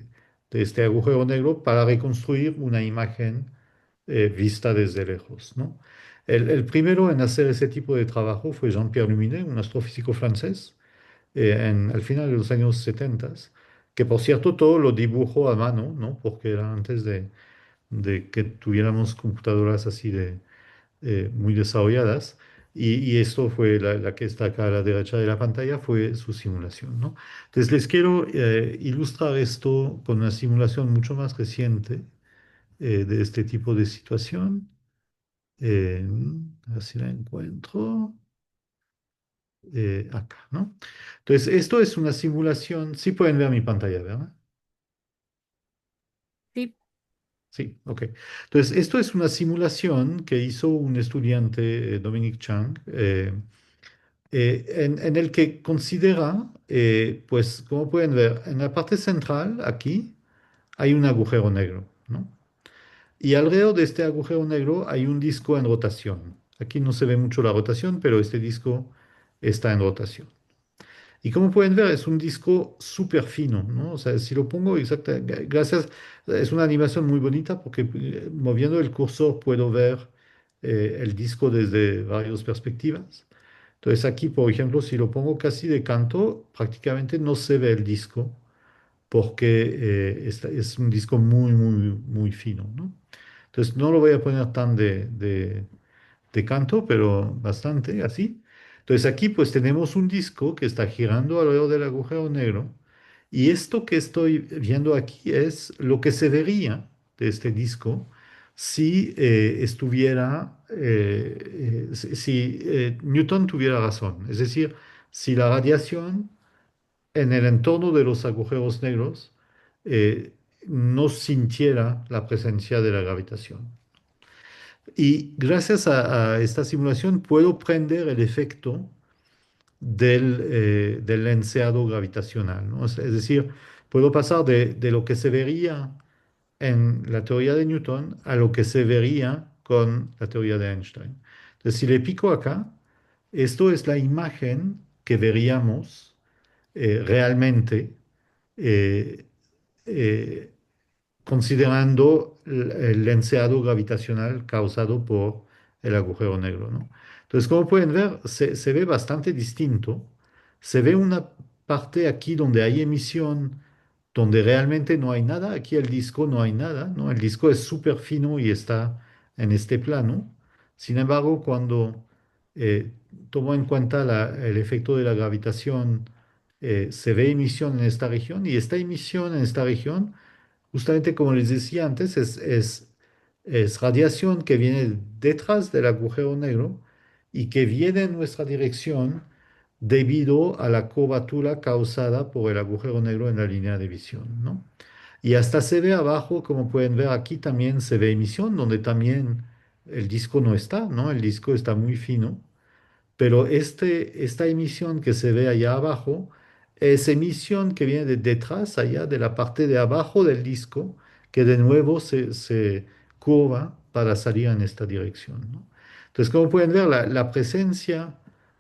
Speaker 2: este agujero negro para reconstruir una imagen vista desde lejos, ¿no? El primero en hacer ese tipo de trabajo fue Jean-Pierre Luminet, un astrofísico francés, al final de los años 70, que por cierto todo lo dibujó a mano, ¿no? Porque era antes de que tuviéramos computadoras así muy desarrolladas. Y esto fue la que está acá a la derecha de la pantalla, fue su simulación, ¿no? Entonces les quiero ilustrar esto con una simulación mucho más reciente de este tipo de situación. Eh, a ver si la encuentro. Acá, ¿no? Entonces, esto es una simulación. Sí pueden ver mi pantalla, ¿verdad?
Speaker 1: Sí.
Speaker 2: Sí, ok. Entonces, esto es una simulación que hizo un estudiante, Dominic Chang, en el que considera, pues, como pueden ver, en la parte central, aquí, hay un agujero negro, ¿no? Y alrededor de este agujero negro hay un disco en rotación. Aquí no se ve mucho la rotación, pero este disco está en rotación. Y como pueden ver, es un disco súper fino, ¿no? O sea, si lo pongo exacta, gracias, es una animación muy bonita porque moviendo el cursor puedo ver el disco desde varias perspectivas. Entonces aquí, por ejemplo, si lo pongo casi de canto, prácticamente no se ve el disco porque es un disco muy, muy, muy fino, ¿no? Entonces no lo voy a poner tan de canto, pero bastante así. Entonces aquí pues tenemos un disco que está girando alrededor del agujero negro y esto que estoy viendo aquí es lo que se vería de este disco si Newton tuviera razón, es decir, si la radiación en el entorno de los agujeros negros eh, no sintiera la presencia de la gravitación. Y gracias a esta simulación puedo prender el efecto del lenceado gravitacional, ¿no? Es decir, puedo pasar de lo que se vería en la teoría de Newton a lo que se vería con la teoría de Einstein. Entonces, si le pico acá, esto es la imagen que veríamos realmente eh, eh, considerando el lenceado gravitacional causado por el agujero negro, ¿no? Entonces, como pueden ver, se ve bastante distinto. Se ve una parte aquí donde hay emisión, donde realmente no hay nada. Aquí el disco no hay nada, ¿no? El disco es súper fino y está en este plano. Sin embargo, cuando eh, tomo en cuenta el efecto de la gravitación, se ve emisión en esta región y esta emisión en esta región justamente como les decía antes, es radiación que viene detrás del agujero negro y que viene en nuestra dirección debido a la curvatura causada por el agujero negro en la línea de visión, ¿no? Y hasta se ve abajo, como pueden ver aquí también se ve emisión, donde también el disco no está, ¿no? El disco está muy fino. Pero esta emisión que se ve allá abajo es emisión que viene de detrás, allá de la parte de abajo del disco, que de nuevo se curva para salir en esta dirección, ¿no? Entonces, como pueden ver, la presencia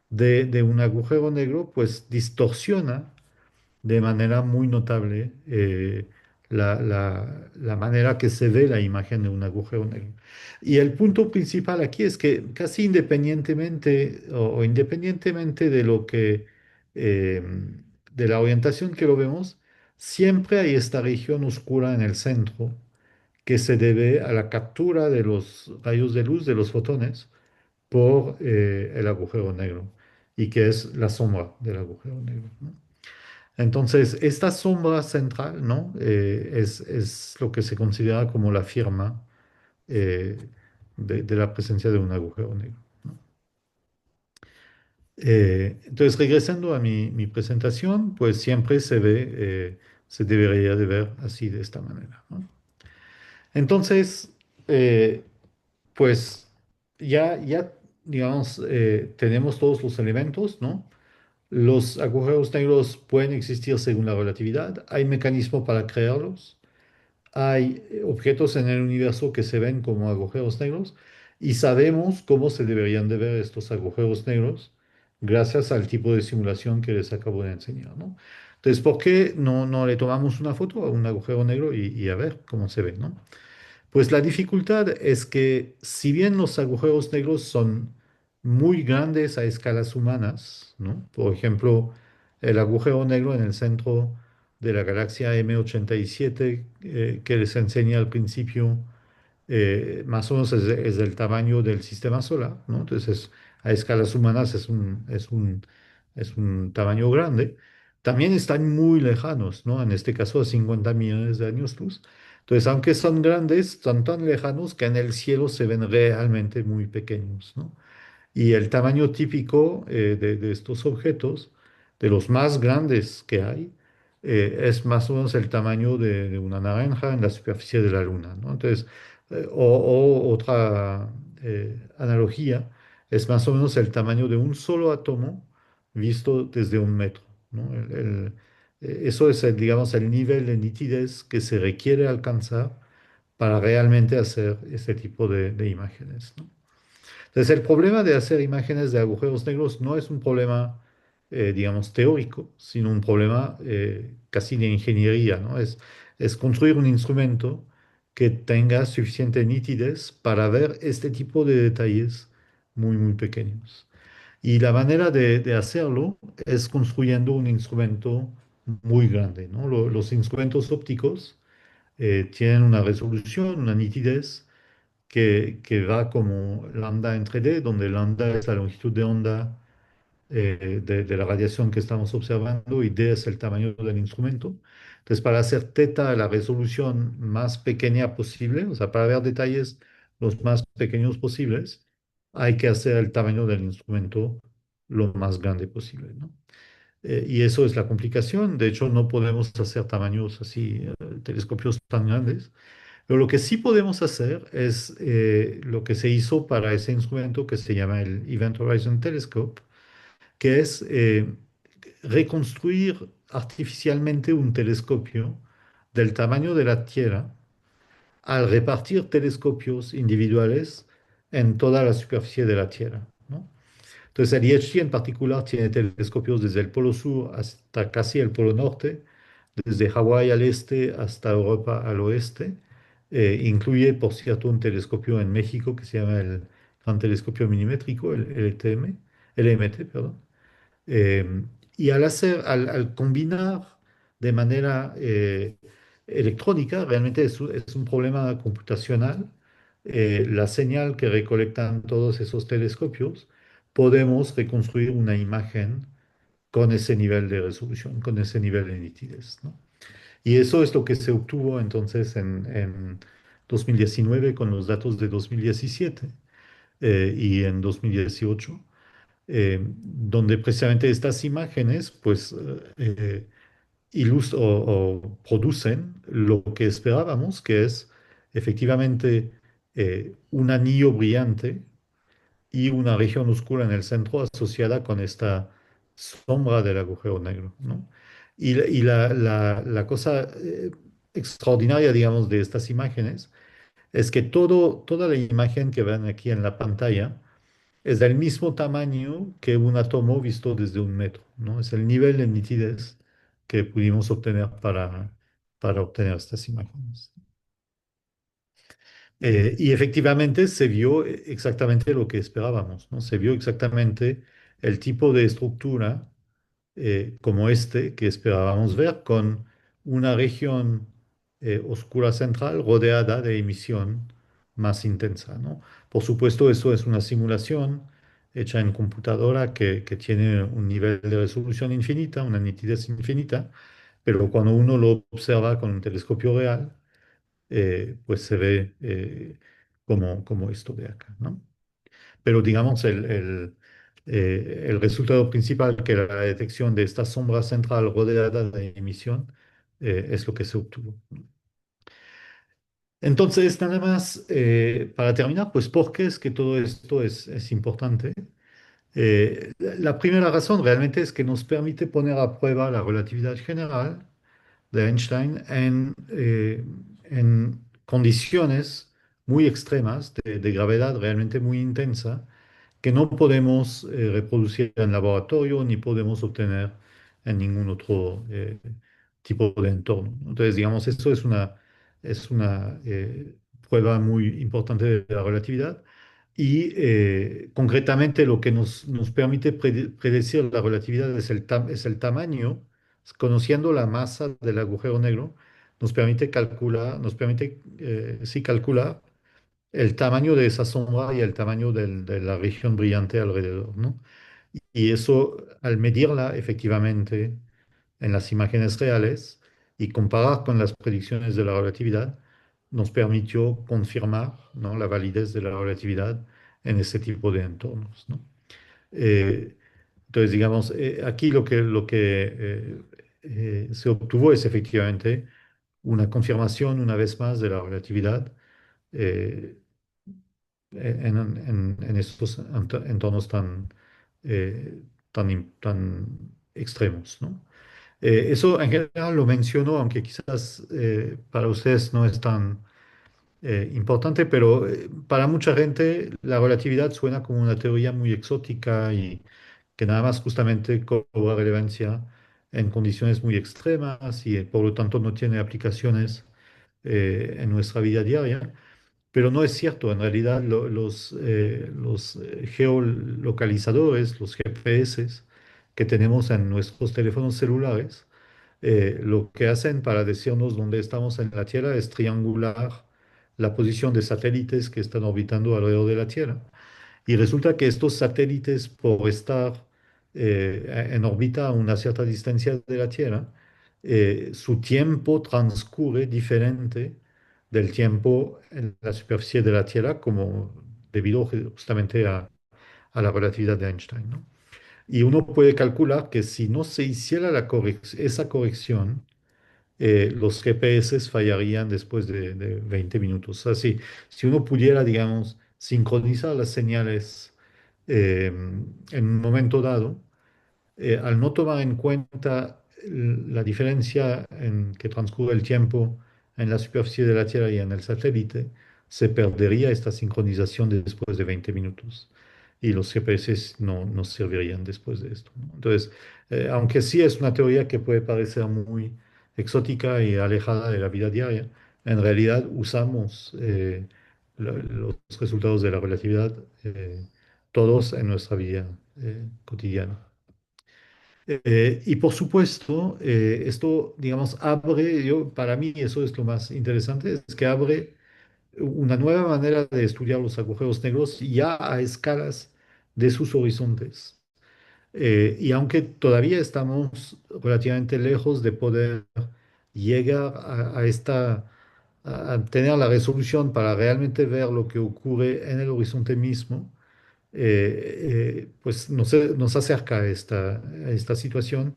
Speaker 2: de un agujero negro pues distorsiona de manera muy notable la manera que se ve la imagen de un agujero negro. Y el punto principal aquí es que casi independientemente o independientemente de lo eh, de la orientación que lo vemos, siempre hay esta región oscura en el centro que se debe a la captura de los rayos de luz de los fotones por el agujero negro y que es la sombra del agujero negro, ¿no? Entonces, esta sombra central, ¿no? Es lo que se considera como la firma eh, de la presencia de un agujero negro, ¿no? Entonces, regresando a mi presentación, pues siempre se debería de ver así de esta manera, ¿no? Entonces, eh, pues ya digamos, tenemos todos los elementos, ¿no? Los agujeros negros pueden existir según la relatividad. Hay mecanismos para crearlos. Hay objetos en el universo que se ven como agujeros negros y sabemos cómo se deberían de ver estos agujeros negros gracias al tipo de simulación que les acabo de enseñar, ¿no? Entonces, ¿por qué no le tomamos una foto a un agujero negro y a ver cómo se ve, ¿no? Pues la dificultad es que si bien los agujeros negros son muy grandes a escalas humanas, ¿no? Por ejemplo, el agujero negro en el centro de la galaxia M87 que les enseñé al principio, más o menos es del tamaño del sistema solar, ¿no? Entonces, a escalas humanas es un tamaño grande. También están muy lejanos, ¿no? En este caso, a 50 millones de años luz. Entonces, aunque son grandes, son tan lejanos que en el cielo se ven realmente muy pequeños, ¿no? Y el tamaño típico de estos objetos, de los más grandes que hay, es más o menos el tamaño de una naranja en la superficie de la Luna, ¿no? Entonces, o otra analogía, es más o menos el tamaño de un solo átomo visto desde un metro, ¿no? Eso es, digamos, el nivel de nitidez que se requiere alcanzar para realmente hacer este tipo de imágenes, ¿no? Entonces, el problema de hacer imágenes de agujeros negros no es un problema digamos, teórico, sino un problema casi de ingeniería, ¿no? Es construir un instrumento que tenga suficiente nitidez para ver este tipo de detalles muy, muy pequeños. Y la manera de hacerlo es construyendo un instrumento muy grande, ¿no? Los instrumentos ópticos tienen una resolución, una nitidez que va como lambda entre D, donde lambda es la longitud de onda de la radiación que estamos observando y D es el tamaño del instrumento. Entonces, para hacer teta la resolución más pequeña posible, o sea, para ver detalles los más pequeños posibles, hay que hacer el tamaño del instrumento lo más grande posible, ¿no? Y eso es la complicación. De hecho, no podemos hacer tamaños así, telescopios tan grandes. Pero lo que sí podemos hacer es lo que se hizo para ese instrumento que se llama el Event Horizon Telescope, que es reconstruir artificialmente un telescopio del tamaño de la Tierra al repartir telescopios individuales en toda la superficie de la Tierra, ¿no? Entonces, el IHC en particular tiene telescopios desde el Polo Sur hasta casi el Polo Norte, desde Hawái al este hasta Europa al oeste. Incluye, por cierto, un telescopio en México que se llama el Gran Telescopio Minimétrico, el LTM, LMT, perdón. Eh, y al combinar de manera electrónica, realmente es un problema computacional, la señal que recolectan todos esos telescopios, podemos reconstruir una imagen con ese nivel de resolución, con ese nivel de nitidez, ¿no? Y eso es lo que se obtuvo entonces en 2019 con los datos de 2017 y en 2018 donde precisamente estas imágenes pues o producen lo que esperábamos, que es efectivamente un anillo brillante y una región oscura en el centro asociada con esta sombra del agujero negro, ¿no? La cosa extraordinaria, digamos, de estas imágenes es que toda la imagen que ven aquí en la pantalla es del mismo tamaño que un átomo visto desde un metro, ¿no? Es el nivel de nitidez que pudimos obtener para obtener estas imágenes. Y efectivamente se vio exactamente lo que esperábamos, ¿no? Se vio exactamente el tipo de estructura como este que esperábamos ver con una región oscura central rodeada de emisión más intensa, ¿no? Por supuesto, eso es una simulación hecha en computadora que tiene un nivel de resolución infinita, una nitidez infinita, pero cuando uno lo observa con un telescopio real, pues se ve como esto de acá, ¿no? Pero digamos, el resultado principal, que era la detección de esta sombra central rodeada de emisión, es lo que se obtuvo. Entonces, nada más, para terminar, pues, ¿por qué es que todo esto es importante? La primera razón realmente es que nos permite poner a prueba la relatividad general de Einstein en condiciones muy extremas de gravedad realmente muy intensa que no podemos reproducir en laboratorio ni podemos obtener en ningún otro tipo de entorno. Entonces, digamos, esto es una prueba muy importante de la relatividad y concretamente lo que nos permite predecir la relatividad es el tamaño, conociendo la masa del agujero negro, nos permite sí calcular el tamaño de esa sombra y el tamaño de la región brillante alrededor, ¿no? Y eso, al medirla efectivamente en las imágenes reales y comparar con las predicciones de la relatividad, nos permitió confirmar, ¿no?, la validez de la relatividad en ese tipo de entornos, ¿no? Eh, entonces, digamos, aquí lo que se obtuvo es efectivamente una confirmación una vez más de la relatividad eh, en estos entornos tan extremos, ¿no? Eso en general lo menciono, aunque quizás para ustedes no es tan importante, pero para mucha gente la relatividad suena como una teoría muy exótica y que nada más justamente cobra relevancia en condiciones muy extremas y por lo tanto no tiene aplicaciones en nuestra vida diaria. Pero no es cierto, en realidad los geolocalizadores, los GPS que tenemos en nuestros teléfonos celulares, lo que hacen para decirnos dónde estamos en la Tierra es triangular la posición de satélites que están orbitando alrededor de la Tierra. Y resulta que estos satélites, por estar en órbita a una cierta distancia de la Tierra, su tiempo transcurre diferente del tiempo en la superficie de la Tierra, como debido justamente a la relatividad de Einstein, ¿no? Y uno puede calcular que si no se hiciera esa corrección, los GPS fallarían después de 20 minutos. O sea, si uno pudiera, digamos, sincronizar las señales en un momento dado, al no tomar en cuenta la diferencia en que transcurre el tiempo en la superficie de la Tierra y en el satélite, se perdería esta sincronización después de 20 minutos. Y los GPS no servirían después de esto, ¿no? Entonces, aunque sí es una teoría que puede parecer muy exótica y alejada de la vida diaria, en realidad usamos los resultados de la relatividad todos en nuestra vida cotidiana. Y por supuesto, esto, digamos, para mí eso es lo más interesante, es que abre una nueva manera de estudiar los agujeros negros ya a escalas de sus horizontes. Y aunque todavía estamos relativamente lejos de poder llegar a tener la resolución para realmente ver lo que ocurre en el horizonte mismo, pues nos acerca a esta situación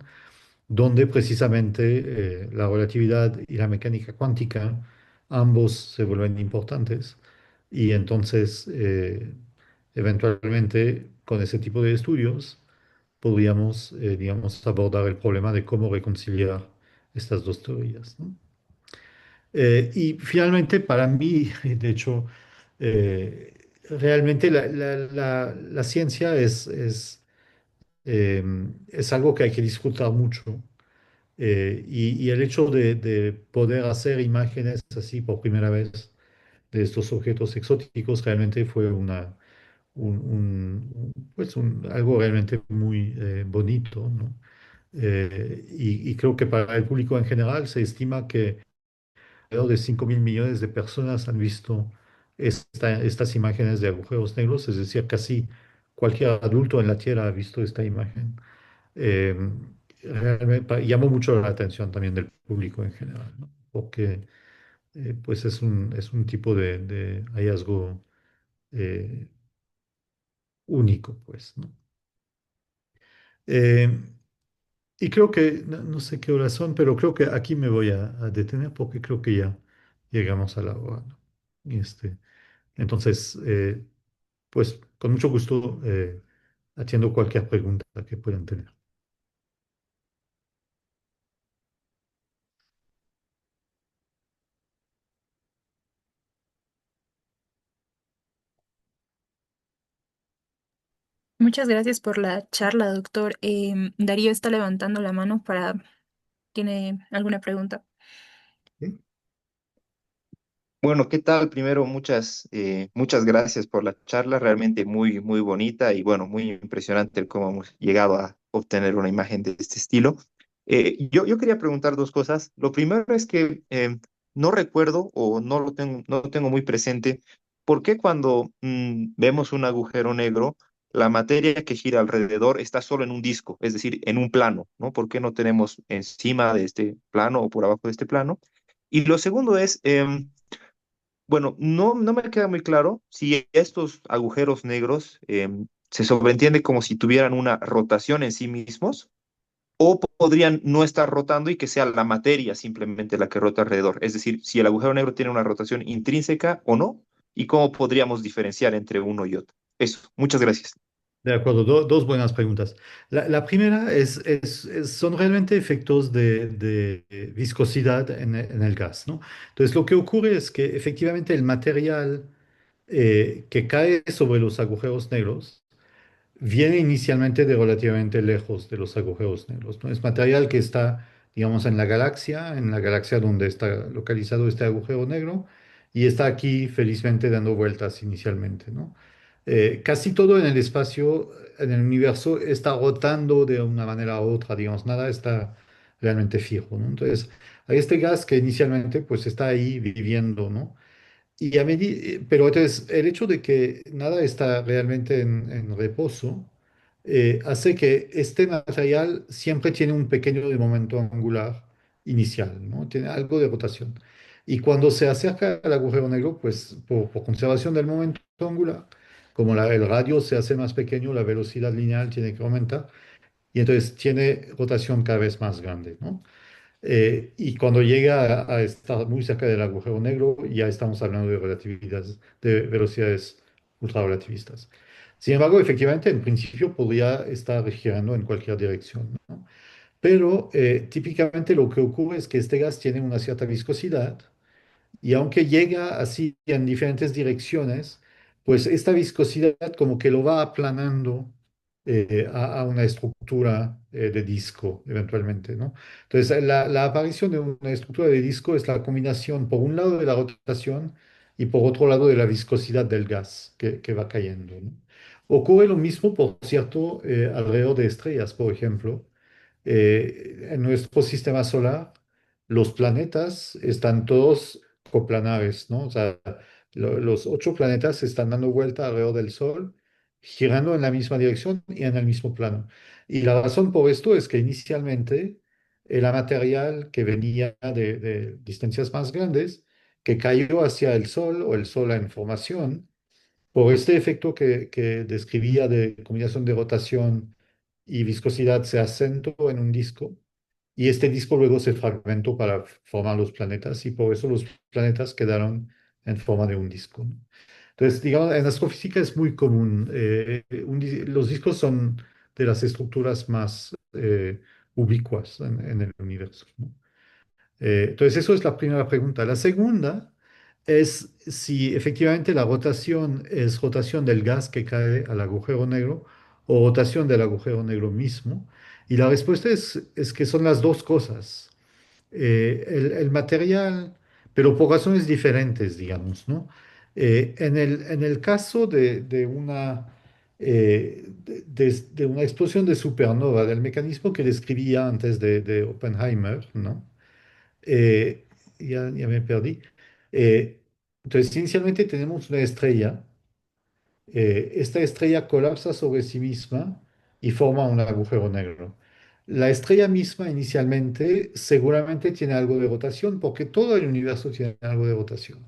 Speaker 2: donde precisamente la relatividad y la mecánica cuántica ambos se vuelven importantes y entonces eventualmente con ese tipo de estudios podríamos, digamos, abordar el problema de cómo reconciliar estas dos teorías, ¿no? Y finalmente, para mí, de hecho, realmente la ciencia es algo que hay que disfrutar mucho. Y el hecho de poder hacer imágenes así por primera vez de estos objetos exóticos realmente fue algo realmente muy bonito, ¿no? Y creo que para el público en general se estima que alrededor de 5.000 millones de personas han visto estas imágenes de agujeros negros, es decir, casi cualquier adulto en la Tierra ha visto esta imagen. Eh, realmente llamó mucho la atención también del público en general, ¿no? Porque pues es un tipo de hallazgo eh, único, pues, ¿no? Eh, y creo que, no sé qué horas son, pero creo que aquí me voy a detener porque creo que ya llegamos a la hora, ¿no? Y entonces, pues con mucho gusto atiendo cualquier pregunta que puedan tener.
Speaker 1: Muchas gracias por la charla, doctor. Darío está levantando la mano ¿tiene alguna pregunta?
Speaker 2: ¿Sí?
Speaker 3: Bueno, ¿qué tal? Primero, muchas gracias por la charla, realmente muy, muy bonita y bueno, muy impresionante el cómo hemos llegado a obtener una imagen de este estilo. Yo quería preguntar dos cosas. Lo primero es que no recuerdo o no lo tengo muy presente, ¿por qué cuando vemos un agujero negro, la materia que gira alrededor está solo en un disco, es decir, en un plano, ¿no? ¿Por qué no tenemos encima de este plano o por abajo de este plano? Y lo segundo es... bueno, no me queda muy claro si estos agujeros negros se sobreentiende como si tuvieran una rotación en sí mismos o podrían no estar rotando y que sea la materia simplemente la que rota alrededor. Es decir, si el agujero negro tiene una rotación intrínseca o no, y cómo podríamos diferenciar entre uno y otro. Eso, muchas gracias.
Speaker 2: De acuerdo, dos buenas preguntas. La primera son realmente efectos de viscosidad en el gas, ¿no? Entonces, lo que ocurre es que efectivamente el material que cae sobre los agujeros negros viene inicialmente de relativamente lejos de los agujeros negros, ¿no? Es material que está, digamos, en la galaxia donde está localizado este agujero negro, y está aquí felizmente dando vueltas inicialmente, ¿no? Casi todo en el espacio, en el universo, está rotando de una manera u otra, digamos, nada está realmente fijo, ¿no? Entonces, hay este gas que inicialmente pues está ahí viviendo, ¿no? Pero entonces el hecho de que nada está realmente en reposo hace que este material siempre tiene un pequeño de momento angular inicial, ¿no? Tiene algo de rotación. Y cuando se acerca al agujero negro, pues por conservación del momento angular, como el radio se hace más pequeño, la velocidad lineal tiene que aumentar y entonces tiene rotación cada vez más grande, ¿no? Y cuando llega a estar muy cerca del agujero negro, ya estamos hablando de de velocidades ultrarrelativistas. Sin embargo, efectivamente, en principio podría estar girando en cualquier dirección, ¿no? Pero típicamente lo que ocurre es que este gas tiene una cierta viscosidad y aunque llega así en diferentes direcciones, pues esta viscosidad como que lo va aplanando a una estructura de disco eventualmente, ¿no? Entonces, la aparición de una estructura de disco es la combinación, por un lado, de la rotación y por otro lado, de la viscosidad del gas que va cayendo, ¿no? Ocurre lo mismo, por cierto, alrededor de estrellas, por ejemplo. En nuestro sistema solar, los planetas están todos coplanares, ¿no? O sea, los 8 planetas están dando vuelta alrededor del Sol, girando en la misma dirección y en el mismo plano. Y la razón por esto es que inicialmente era material que venía de distancias más grandes, que cayó hacia el Sol o el Sol en formación por este efecto que describía de combinación de rotación y viscosidad. Se asentó en un disco y este disco luego se fragmentó para formar los planetas y por eso los planetas quedaron en forma de un disco, ¿no? Entonces, digamos, en astrofísica es muy común. Los discos son de las estructuras más ubicuas en el universo, ¿no? Entonces, eso es la primera pregunta. La segunda es si efectivamente la rotación es rotación del gas que cae al agujero negro o rotación del agujero negro mismo. Y la respuesta es que son las dos cosas. El material, pero por razones diferentes, digamos, ¿no? En el caso de una explosión de supernova, del mecanismo que describía antes de Oppenheimer, ¿no? Eh, ya me perdí. Eh, entonces, inicialmente tenemos una estrella. Esta estrella colapsa sobre sí misma y forma un agujero negro. La estrella misma inicialmente seguramente tiene algo de rotación porque todo el universo tiene algo de rotación.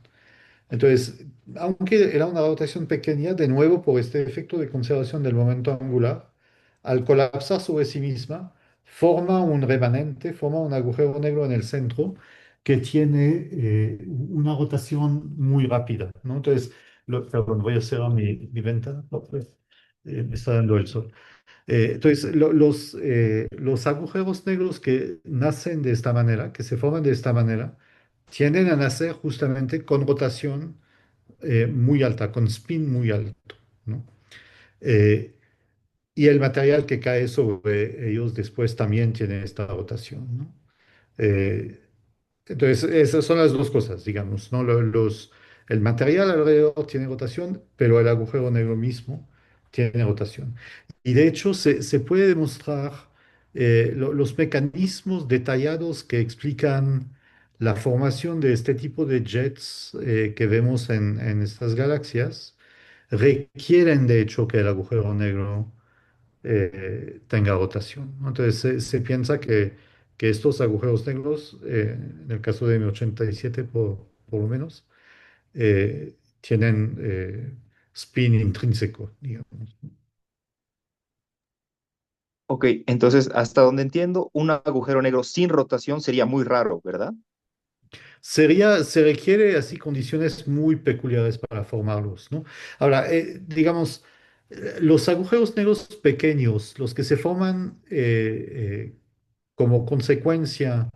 Speaker 2: Entonces, aunque era una rotación pequeña, de nuevo por este efecto de conservación del momento angular, al colapsar sobre sí misma, forma un remanente, forma un agujero negro en el centro que tiene una rotación muy rápida, ¿no? Entonces, perdón, voy a cerrar mi ventana porque me está dando el sol. Entonces, los agujeros negros que nacen de esta manera, que se forman de esta manera, tienden a nacer justamente con rotación muy alta, con spin muy alto, ¿no? Eh, y el material que cae sobre ellos después también tiene esta rotación, ¿no? Eh, entonces, esas son las dos cosas, digamos, ¿no? El material alrededor tiene rotación, pero el agujero negro mismo tiene rotación. Y de hecho, se puede demostrar los mecanismos detallados que explican la formación de este tipo de jets que vemos en estas galaxias, requieren de hecho que el agujero negro tenga rotación, ¿no? Entonces se piensa que estos agujeros negros, en el caso de M87 por lo menos, tienen spin intrínseco, digamos.
Speaker 3: Ok, entonces, hasta donde entiendo, un agujero negro sin rotación sería muy raro, ¿verdad?
Speaker 2: Se requiere así condiciones muy peculiares para formarlos, ¿no? Ahora, digamos, los agujeros negros pequeños, los que se forman como consecuencia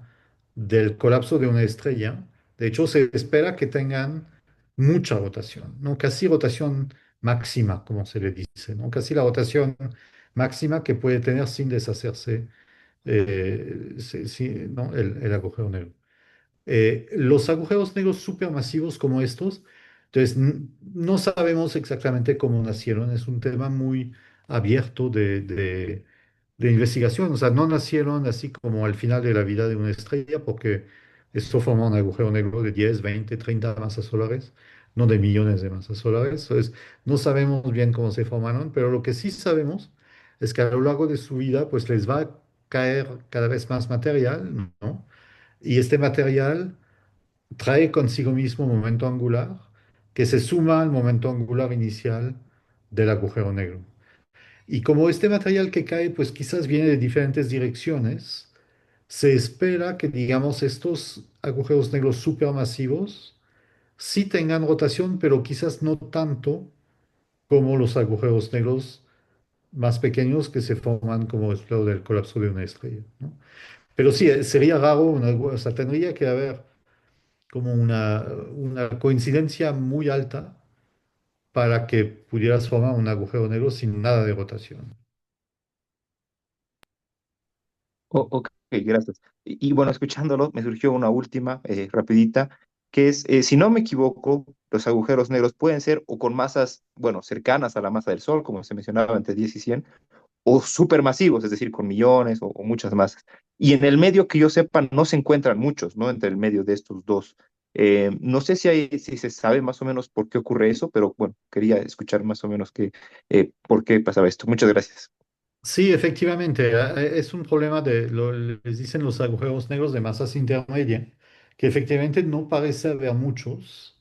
Speaker 2: del colapso de una estrella, de hecho se espera que tengan mucha rotación, ¿no? Casi rotación máxima, como se le dice, ¿no? Casi la rotación máxima que puede tener sin deshacerse ¿no? el agujero negro. Los agujeros negros supermasivos como estos, entonces no sabemos exactamente cómo nacieron, es un tema muy abierto de investigación, o sea, no nacieron así como al final de la vida de una estrella, porque esto forma un agujero negro de 10, 20, 30 masas solares, no de millones de masas solares, entonces no sabemos bien cómo se formaron, pero lo que sí sabemos es que a lo largo de su vida, pues les va a caer cada vez más material, ¿no? Y este material trae consigo mismo momento angular que se suma al momento angular inicial del agujero negro. Y como este material que cae, pues quizás viene de diferentes direcciones, se espera que, digamos, estos agujeros negros supermasivos sí tengan rotación, pero quizás no tanto como los agujeros negros más pequeños que se forman como resultado del colapso de una estrella, ¿no? Pero sí, sería raro, o sea, tendría que haber como una coincidencia muy alta para que pudieras formar un agujero negro sin nada de rotación.
Speaker 3: Ok, gracias. Y bueno, escuchándolo, me surgió una última, rapidita, que es, si no me equivoco, los agujeros negros pueden ser o con masas, bueno, cercanas a la masa del Sol, como se mencionaba, entre 10 y 100, o supermasivos, es decir, con millones o muchas masas. Y en el medio que yo sepa, no se encuentran muchos, ¿no? Entre el medio de estos dos. No sé si se sabe más o menos por qué ocurre eso, pero bueno, quería escuchar más o menos por qué pasaba esto. Muchas gracias.
Speaker 2: Sí, efectivamente, es un problema les dicen los agujeros negros de masas intermedia, que efectivamente no parece haber muchos,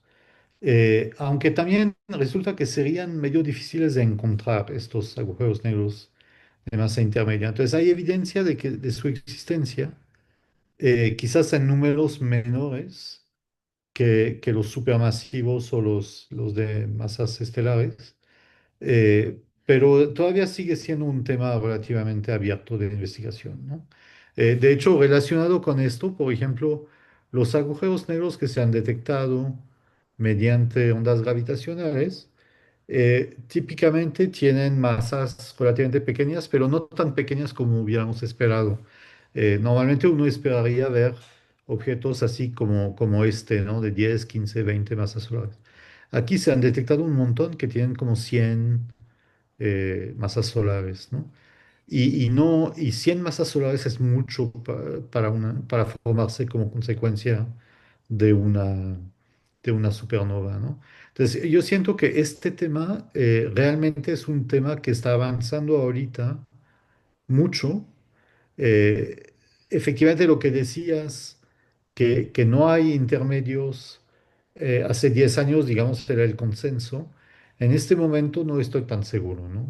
Speaker 2: aunque también resulta que serían medio difíciles de encontrar estos agujeros negros de masa intermedia. Entonces hay evidencia de su existencia, quizás en números menores que los supermasivos o los de masas estelares, pero todavía sigue siendo un tema relativamente abierto de investigación, ¿no? De hecho, relacionado con esto, por ejemplo, los agujeros negros que se han detectado mediante ondas gravitacionales, típicamente tienen masas relativamente pequeñas, pero no tan pequeñas como hubiéramos esperado. Normalmente uno esperaría ver objetos así como este, ¿no? De 10, 15, 20 masas solares. Aquí se han detectado un montón que tienen como 100 masas solares, ¿no? Y 100 masas solares es mucho para formarse como consecuencia de una supernova, ¿no? Entonces, yo siento que este tema realmente es un tema que está avanzando ahorita mucho. Eh, Efectivamente, lo que decías, que no hay intermedios, hace 10 años, digamos, era el consenso. En este momento no estoy tan seguro, ¿no?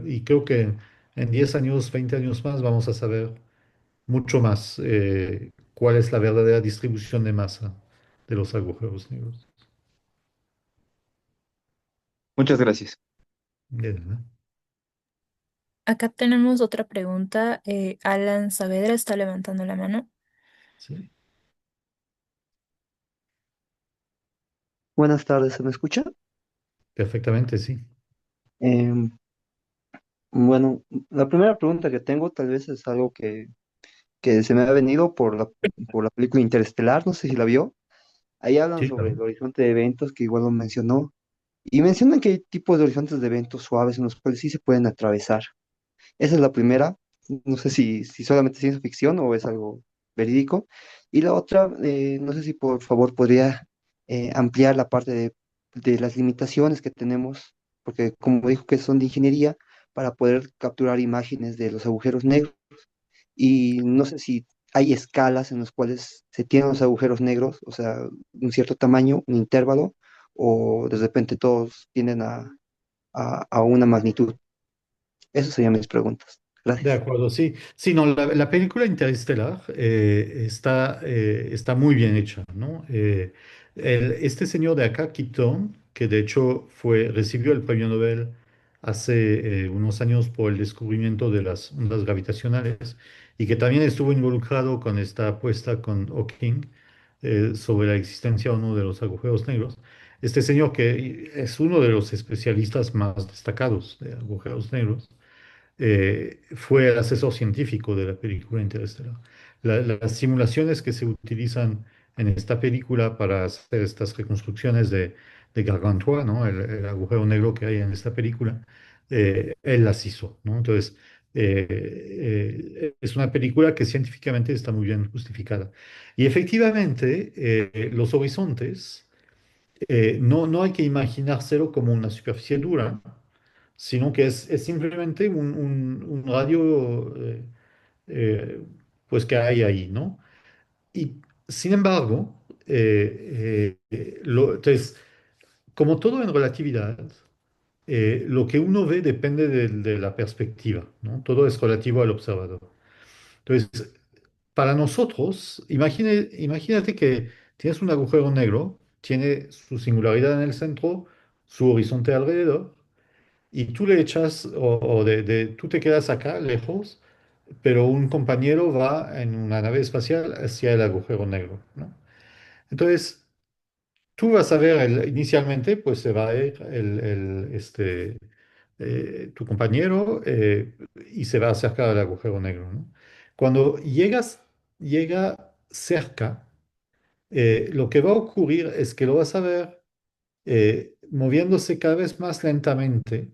Speaker 2: Y creo que en 10 años, 20 años más vamos a saber mucho más cuál es la verdadera distribución de masa de los agujeros negros.
Speaker 3: Muchas gracias.
Speaker 2: Bien, ¿no?
Speaker 1: Acá tenemos otra pregunta. Alan Saavedra está levantando la mano.
Speaker 2: Sí,
Speaker 4: Buenas tardes, ¿se me escucha?
Speaker 2: perfectamente, sí.
Speaker 4: Em, bueno, la primera pregunta que tengo tal vez es algo que se me ha venido por la película Interestelar, no sé si la vio. Ahí hablan
Speaker 2: Sí,
Speaker 4: sobre
Speaker 2: claro.
Speaker 4: el horizonte de eventos, que igual lo mencionó, y mencionan que hay tipos de horizontes de eventos suaves en los cuales sí se pueden atravesar. Esa es la primera, no sé si solamente es ciencia ficción o es algo verídico. Y la otra, no sé si por favor podría ampliar la parte de las limitaciones que tenemos, porque como dijo que son de ingeniería, para poder capturar imágenes de los agujeros negros. Y no sé si hay escalas en las cuales se tienen los agujeros negros, o sea, un cierto tamaño, un intervalo, o de repente todos tienden a una magnitud. Esas serían mis preguntas.
Speaker 2: De
Speaker 4: Gracias.
Speaker 2: acuerdo, sí. Sí, no, la película Interestelar está muy bien hecha, ¿no? Este señor de acá, Kip Thorne, que de hecho recibió el premio Nobel hace unos años por el descubrimiento de las ondas gravitacionales y que también estuvo involucrado con esta apuesta con Hawking, sobre la existencia o no de los agujeros negros. Este señor, que es uno de los especialistas más destacados de agujeros negros, fue el asesor científico de la película Interestelar. Las simulaciones que se utilizan en esta película para hacer estas reconstrucciones de Gargantua, ¿no? El agujero negro que hay en esta película, él las hizo, ¿no? Entonces, es una película que científicamente está muy bien justificada. Y efectivamente, los horizontes, no hay que imaginárselo como una superficie dura, sino que es simplemente un radio, pues que hay ahí, ¿no? Y sin embargo, entonces, como todo en relatividad, lo que uno ve depende de la perspectiva, ¿no? Todo es relativo al observador. Entonces, para nosotros, imagínate que tienes un agujero negro, tiene su singularidad en el centro, su horizonte alrededor, y tú le echas, tú te quedas acá lejos, pero un compañero va en una nave espacial hacia el agujero negro, ¿no? Entonces, tú vas a ver, inicialmente, pues se va a ir tu compañero, y se va a acercar al agujero negro, ¿no? Cuando llega cerca, lo que va a ocurrir es que lo vas a ver moviéndose cada vez más lentamente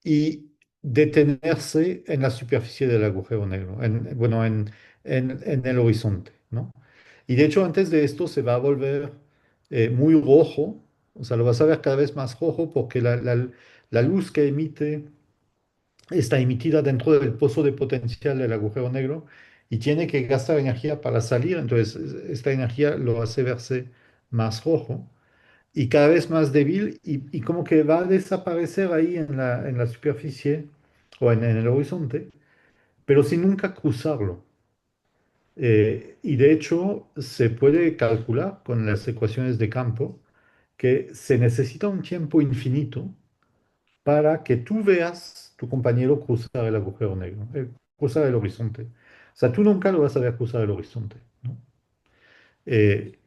Speaker 2: y detenerse en la superficie del agujero negro, bueno, en el horizonte, ¿no? Y de hecho, antes de esto se va a volver muy rojo, o sea, lo vas a ver cada vez más rojo porque la luz que emite está emitida dentro del pozo de potencial del agujero negro y tiene que gastar energía para salir, entonces esta energía lo hace verse más rojo y cada vez más débil y como que va a desaparecer ahí en la superficie o en el horizonte, pero sin nunca cruzarlo. Y de hecho se puede calcular con las ecuaciones de campo que se necesita un tiempo infinito para que tú veas tu compañero cruzar el agujero negro, cruzar el horizonte. O sea, tú nunca lo vas a ver cruzar el horizonte, ¿no? Eh,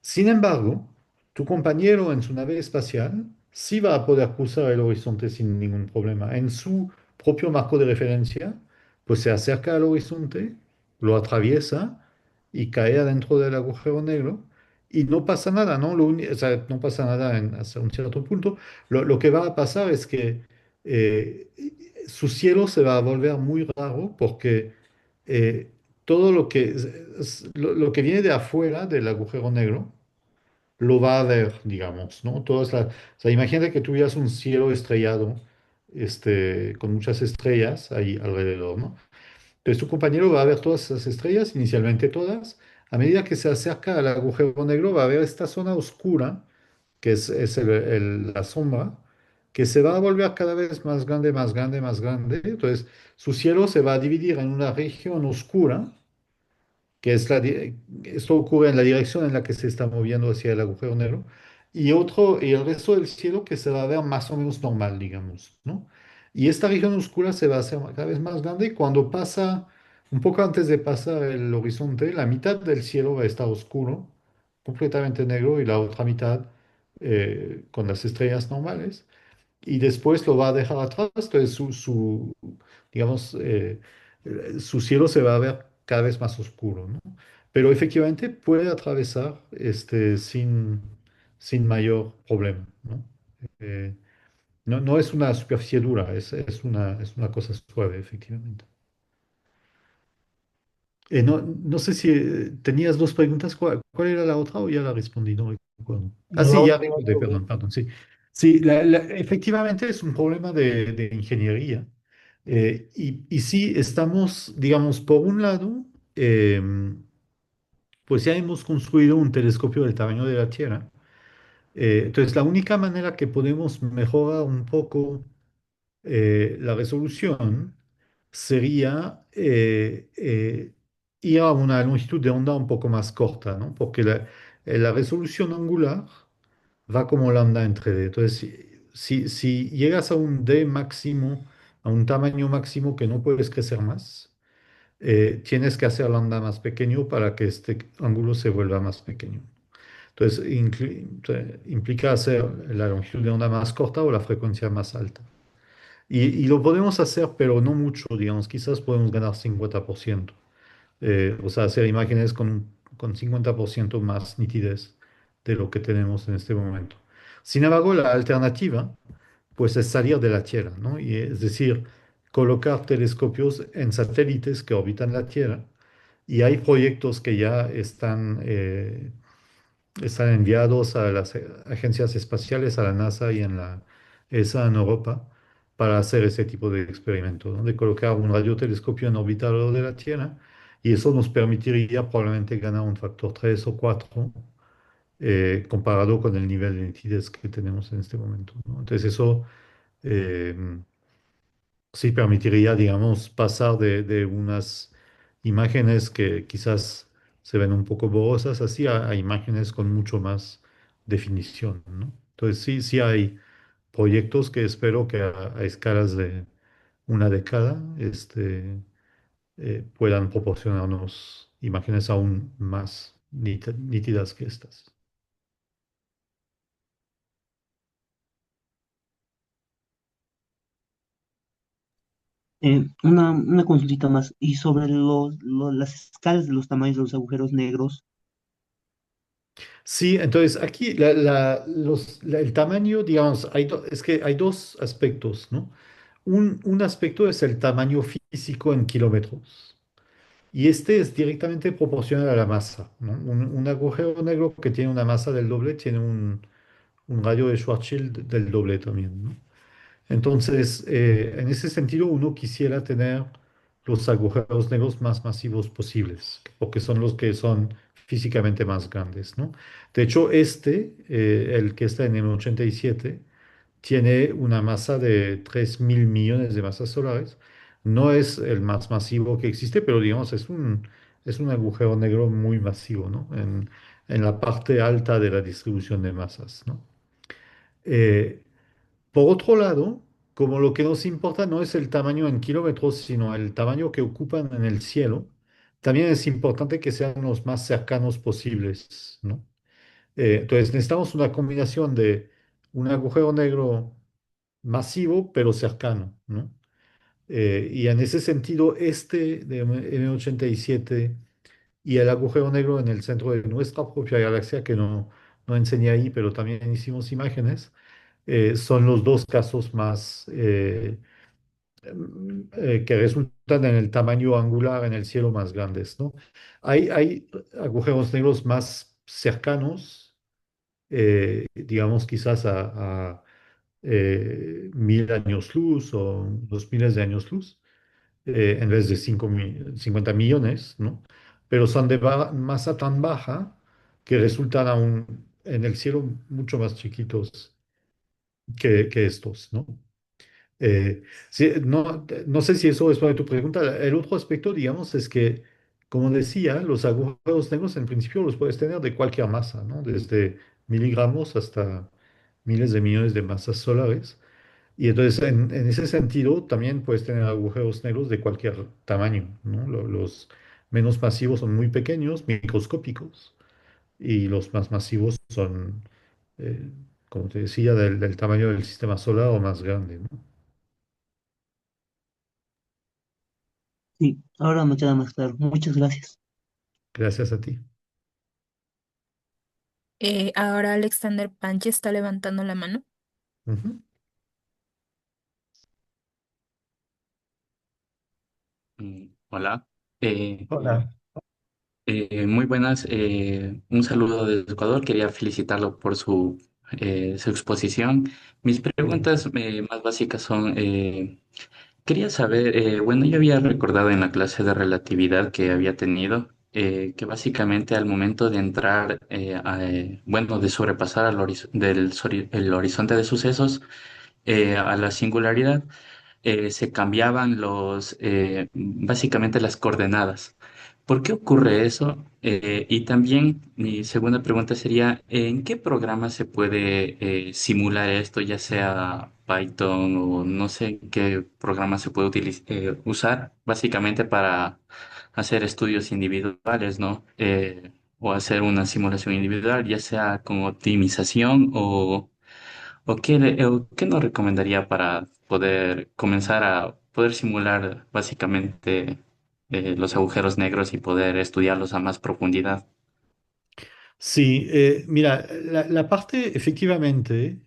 Speaker 2: Sin embargo, tu compañero en su nave espacial sí va a poder cruzar el horizonte sin ningún problema. En su propio marco de referencia, pues se acerca al horizonte, lo atraviesa y cae adentro del agujero negro y no pasa nada, ¿no? O sea, no pasa nada hasta un cierto punto. Lo que va a pasar es que eh, su cielo se va a volver muy raro porque eh, todo lo que viene de afuera del agujero negro, lo va a ver, digamos, ¿no? O sea, imagínate que tuvieras un cielo estrellado, con muchas estrellas ahí alrededor, ¿no? Entonces tu compañero va a ver todas esas estrellas, inicialmente todas. A medida que se acerca al agujero negro, va a ver esta zona oscura, que es la sombra, que se va a volver cada vez más grande, más grande, más grande. Entonces su cielo se va a dividir en una región oscura que esto ocurre en la dirección en la que se está moviendo hacia el agujero negro, y el resto del cielo que se va a ver más o menos normal, digamos, ¿no? Y esta región oscura se va a hacer cada vez más grande y cuando pasa, un poco antes de pasar el horizonte, la mitad del cielo va a estar oscuro, completamente negro, y la otra mitad con las estrellas normales y después lo va a dejar atrás, entonces digamos, su cielo se va a ver cada vez más oscuro, ¿no? Pero efectivamente puede atravesar sin mayor problema, ¿no? Eh, no es una superficie dura, es una cosa suave, efectivamente. No sé si tenías dos preguntas. ¿Cuál era la otra o ya la respondí? No recuerdo. Ah,
Speaker 4: La
Speaker 2: sí, ya
Speaker 4: otra,
Speaker 2: recordé, perdón, sí. Sí, efectivamente es un problema de ingeniería. Y sí, estamos, digamos, por un lado, pues ya hemos construido un telescopio del tamaño de la Tierra. Entonces, la única manera que podemos mejorar un poco la resolución sería ir a una longitud de onda un poco más corta, ¿no? Porque la resolución angular va como la onda en 3D. Entonces, si llegas a un D máximo, a un tamaño máximo que no puedes crecer más, tienes que hacer la onda más pequeño para que este ángulo se vuelva más pequeño. Entonces, implica hacer la longitud de onda más corta o la frecuencia más alta. Y lo podemos hacer, pero no mucho, digamos, quizás podemos ganar 50%. O sea, hacer imágenes con 50% más nitidez de lo que tenemos en este momento. Sin embargo, la alternativa, pues, es salir de la Tierra, ¿no? Y es decir, colocar telescopios en satélites que orbitan la Tierra. Y hay proyectos que ya están enviados a las agencias espaciales, a la NASA y en la ESA en Europa, para hacer ese tipo de experimento, ¿no? De colocar un radiotelescopio en órbita alrededor de la Tierra, y eso nos permitiría probablemente ganar un factor 3 o 4 comparado con el nivel de nitidez que tenemos en este momento, ¿no? Entonces eso eh, sí permitiría, digamos, pasar de unas imágenes que quizás se ven un poco borrosas así a imágenes con mucho más definición, ¿no? Entonces sí, sí hay proyectos que espero que a escalas de una década puedan proporcionarnos imágenes aún más nítidas que estas.
Speaker 5: Una consultita más. Y sobre las escalas de los tamaños de los agujeros negros.
Speaker 2: Sí, entonces aquí el tamaño, digamos, es que hay dos aspectos, ¿no? Un aspecto es el tamaño físico en kilómetros y este es directamente proporcional a la masa, ¿no? Un agujero negro que tiene una masa del doble tiene un radio de Schwarzschild del doble también, ¿no? Entonces, en ese sentido, uno quisiera tener los agujeros negros más masivos posibles, porque son los que son físicamente más grandes, ¿no? De hecho, el que está en M87, tiene una masa de 3.000 millones de masas solares. No es el más masivo que existe, pero digamos, es un agujero negro muy masivo, ¿no? En la parte alta de la distribución de masas, ¿no? Eh, por otro lado, como lo que nos importa no es el tamaño en kilómetros, sino el tamaño que ocupan en el cielo, también es importante que sean los más cercanos posibles, ¿no? Entonces necesitamos una combinación de un agujero negro masivo, pero cercano, ¿no? Y en ese sentido, este de M87 y el agujero negro en el centro de nuestra propia galaxia, que no enseñé ahí, pero también hicimos imágenes, son los dos casos más que resultan en el tamaño angular en el cielo más grandes, ¿no? Hay agujeros negros más cercanos, digamos quizás a 1.000 años luz o 2.000 de años luz, en vez de 50 millones, ¿no? Pero son de masa tan baja que resultan aún en el cielo mucho más chiquitos que estos, ¿no? Sí, no sé si eso responde a tu pregunta. El otro aspecto, digamos, es que, como decía, los agujeros negros en principio los puedes tener de cualquier masa, ¿no? Desde miligramos hasta miles de millones de masas solares. Y entonces, en ese sentido, también puedes tener agujeros negros de cualquier tamaño, ¿no? Los menos masivos son muy pequeños, microscópicos, y los más masivos son, eh, como te decía, del tamaño del sistema solar o más grande, ¿no?
Speaker 5: Sí, ahora me queda más claro. Muchas gracias.
Speaker 2: Gracias a ti.
Speaker 1: Ahora Alexander Panchi está levantando la mano.
Speaker 2: Ujú.
Speaker 6: Hola. Eh,
Speaker 2: Hola.
Speaker 6: Muy buenas. Un saludo desde Ecuador. Quería felicitarlo por su exposición. Mis preguntas más básicas son, quería saber, bueno, yo había recordado en la clase de relatividad que había tenido, que básicamente al momento de entrar, bueno, de sobrepasar el horizonte de sucesos a la singularidad, se cambiaban básicamente las coordenadas. ¿Por qué ocurre eso? Y también mi segunda pregunta sería, ¿en qué programa se puede simular esto, ya sea Python o no sé qué programa se puede usar básicamente para hacer estudios individuales, ¿no? O hacer una simulación individual, ya sea con optimización o qué nos recomendaría para poder comenzar a poder simular básicamente los agujeros negros y poder estudiarlos a más profundidad?
Speaker 2: Sí, mira, la parte efectivamente,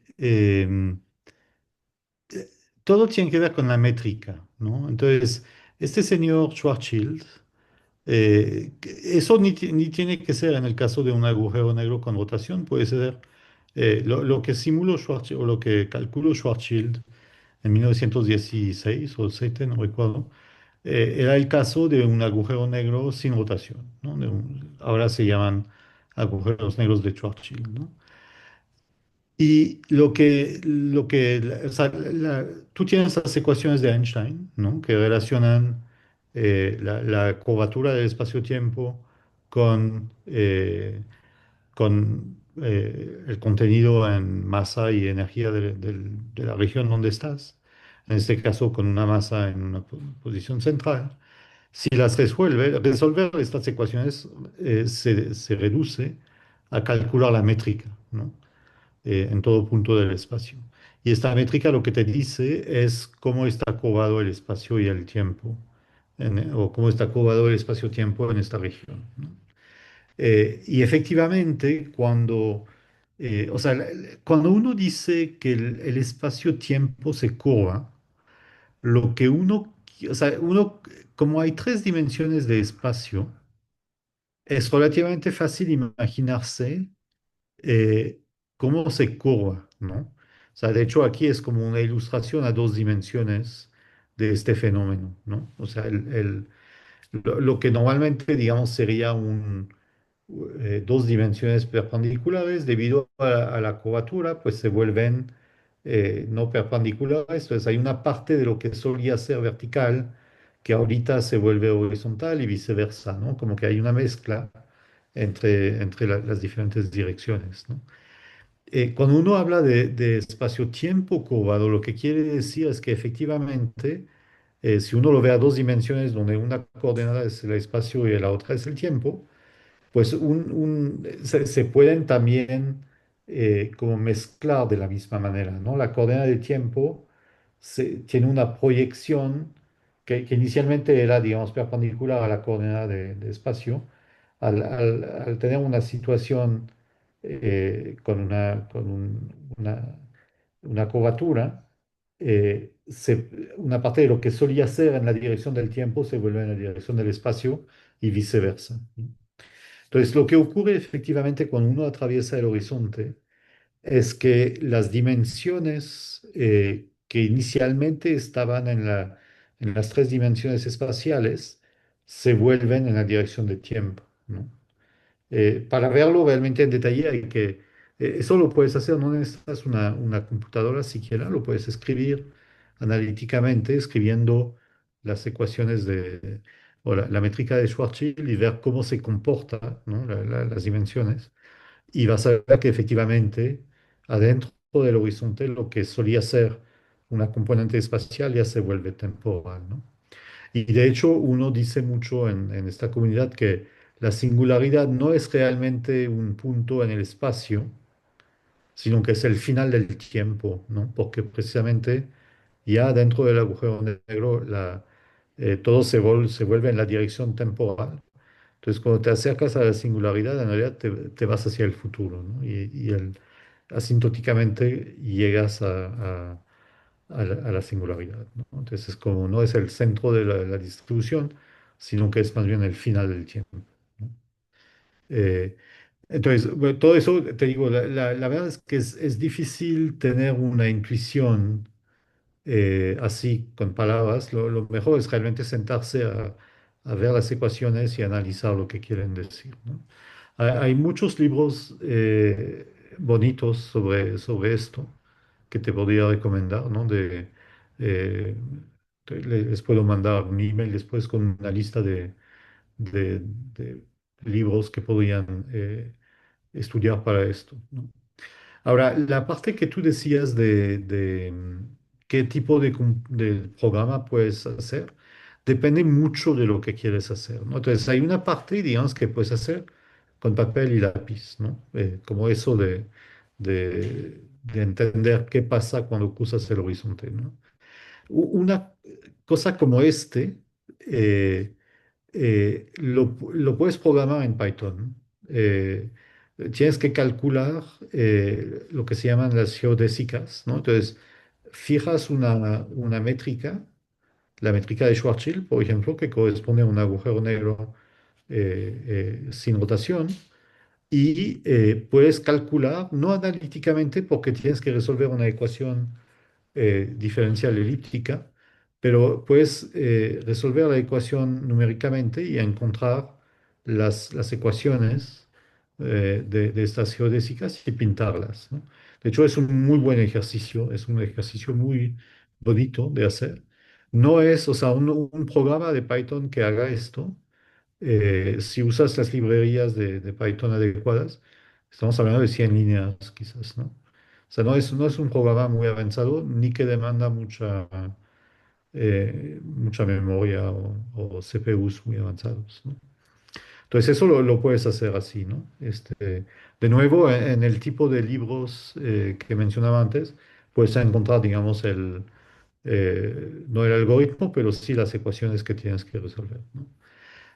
Speaker 2: todo tiene que ver con la métrica, ¿no? Entonces, este señor Schwarzschild, eso ni tiene que ser en el caso de un agujero negro con rotación, puede ser lo que simuló Schwarzschild o lo que calculó Schwarzschild en 1916 o 7, no recuerdo, era el caso de un agujero negro sin rotación, ¿no? Ahora se llaman agujeros negros de Schwarzschild, ¿no? Y o sea, tú tienes las ecuaciones de Einstein, ¿no? Que relacionan la curvatura del espacio-tiempo con, el contenido en masa y energía de la región donde estás. En este caso, con una masa en una posición central. Si las resolver estas ecuaciones se reduce a calcular la métrica, ¿no? En todo punto del espacio. Y esta métrica lo que te dice es cómo está curvado el espacio y el tiempo, o cómo está curvado el espacio-tiempo en esta región, ¿no? Y efectivamente, o sea, cuando uno dice que el espacio-tiempo se curva, lo que o sea, como hay tres dimensiones de espacio, es relativamente fácil imaginarse cómo se curva, ¿no? O sea, de hecho aquí es como una ilustración a dos dimensiones de este fenómeno, ¿no? O sea, lo que normalmente, digamos, sería dos dimensiones perpendiculares, debido a la curvatura, pues se vuelven no perpendiculares. Entonces hay una parte de lo que solía ser vertical que ahorita se vuelve horizontal y viceversa, ¿no? Como que hay una mezcla entre las diferentes direcciones, ¿no? Cuando uno habla de espacio-tiempo curvado, lo que quiere decir es que efectivamente, si uno lo ve a dos dimensiones donde una coordenada es el espacio y la otra es el tiempo, pues se pueden también como mezclar de la misma manera, ¿no? La coordenada del tiempo tiene una proyección que inicialmente era, digamos, perpendicular a la coordenada de espacio. Al tener una situación con una curvatura, una parte de lo que solía ser en la dirección del tiempo se vuelve en la dirección del espacio y viceversa, ¿no? Entonces, lo que ocurre efectivamente cuando uno atraviesa el horizonte es que las dimensiones que inicialmente estaban en las tres dimensiones espaciales se vuelven en la dirección del tiempo, ¿no? Para verlo realmente en detalle eso lo puedes hacer, no necesitas una computadora siquiera, lo puedes escribir analíticamente, escribiendo las ecuaciones o la métrica de Schwarzschild y ver cómo se comporta, ¿no? Las dimensiones. Y vas a ver que efectivamente adentro del horizonte lo que solía ser una componente espacial ya se vuelve temporal, ¿no? Y de hecho uno dice mucho en esta comunidad que la singularidad no es realmente un punto en el espacio, sino que es el final del tiempo, ¿no? Porque precisamente ya dentro del agujero negro todo se vuelve en la dirección temporal. Entonces, cuando te acercas a la singularidad, en realidad te vas hacia el futuro, ¿no? Asintóticamente llegas a la singularidad, ¿no? Entonces, es como no es el centro de la distribución, sino que es más bien el final del tiempo, ¿no? Eh, entonces, bueno, todo eso, te digo, la verdad es que es difícil tener una intuición así con palabras. Lo mejor es realmente sentarse a ver las ecuaciones y analizar lo que quieren decir, ¿no? Hay muchos libros bonitos sobre esto que te podría recomendar, ¿no? Les puedo mandar un email después con una lista de- de libros que podrían estudiar para esto, ¿no? Ahora, la parte que tú decías de qué tipo de programa puedes hacer, depende mucho de lo que quieres hacer, ¿no? Entonces, hay una parte, digamos, que puedes hacer con papel y lápiz, ¿no? Como eso de entender qué pasa cuando cruzas el horizonte, ¿no? Una cosa como eh, lo puedes programar en Python. Eh, Tienes que calcular lo que se llaman las geodésicas, ¿no? Entonces, fijas una métrica, la métrica de Schwarzschild, por ejemplo, que corresponde a un agujero negro sin rotación, y puedes calcular, no analíticamente, porque tienes que resolver una ecuación diferencial elíptica, pero puedes resolver la ecuación numéricamente y encontrar las ecuaciones de estas geodésicas y pintarlas, ¿no? De hecho, es un muy buen ejercicio, es un ejercicio muy bonito de hacer. No es, o sea, un programa de Python que haga esto, si usas las librerías de Python adecuadas, estamos hablando de 100 líneas quizás, ¿no? O sea, no es un programa muy avanzado ni que demanda mucha memoria o CPUs muy avanzados, ¿no? Entonces eso lo puedes hacer así, ¿no? De nuevo, en el tipo de libros que mencionaba antes, puedes encontrar, digamos, no el algoritmo, pero sí las ecuaciones que tienes que resolver, ¿no?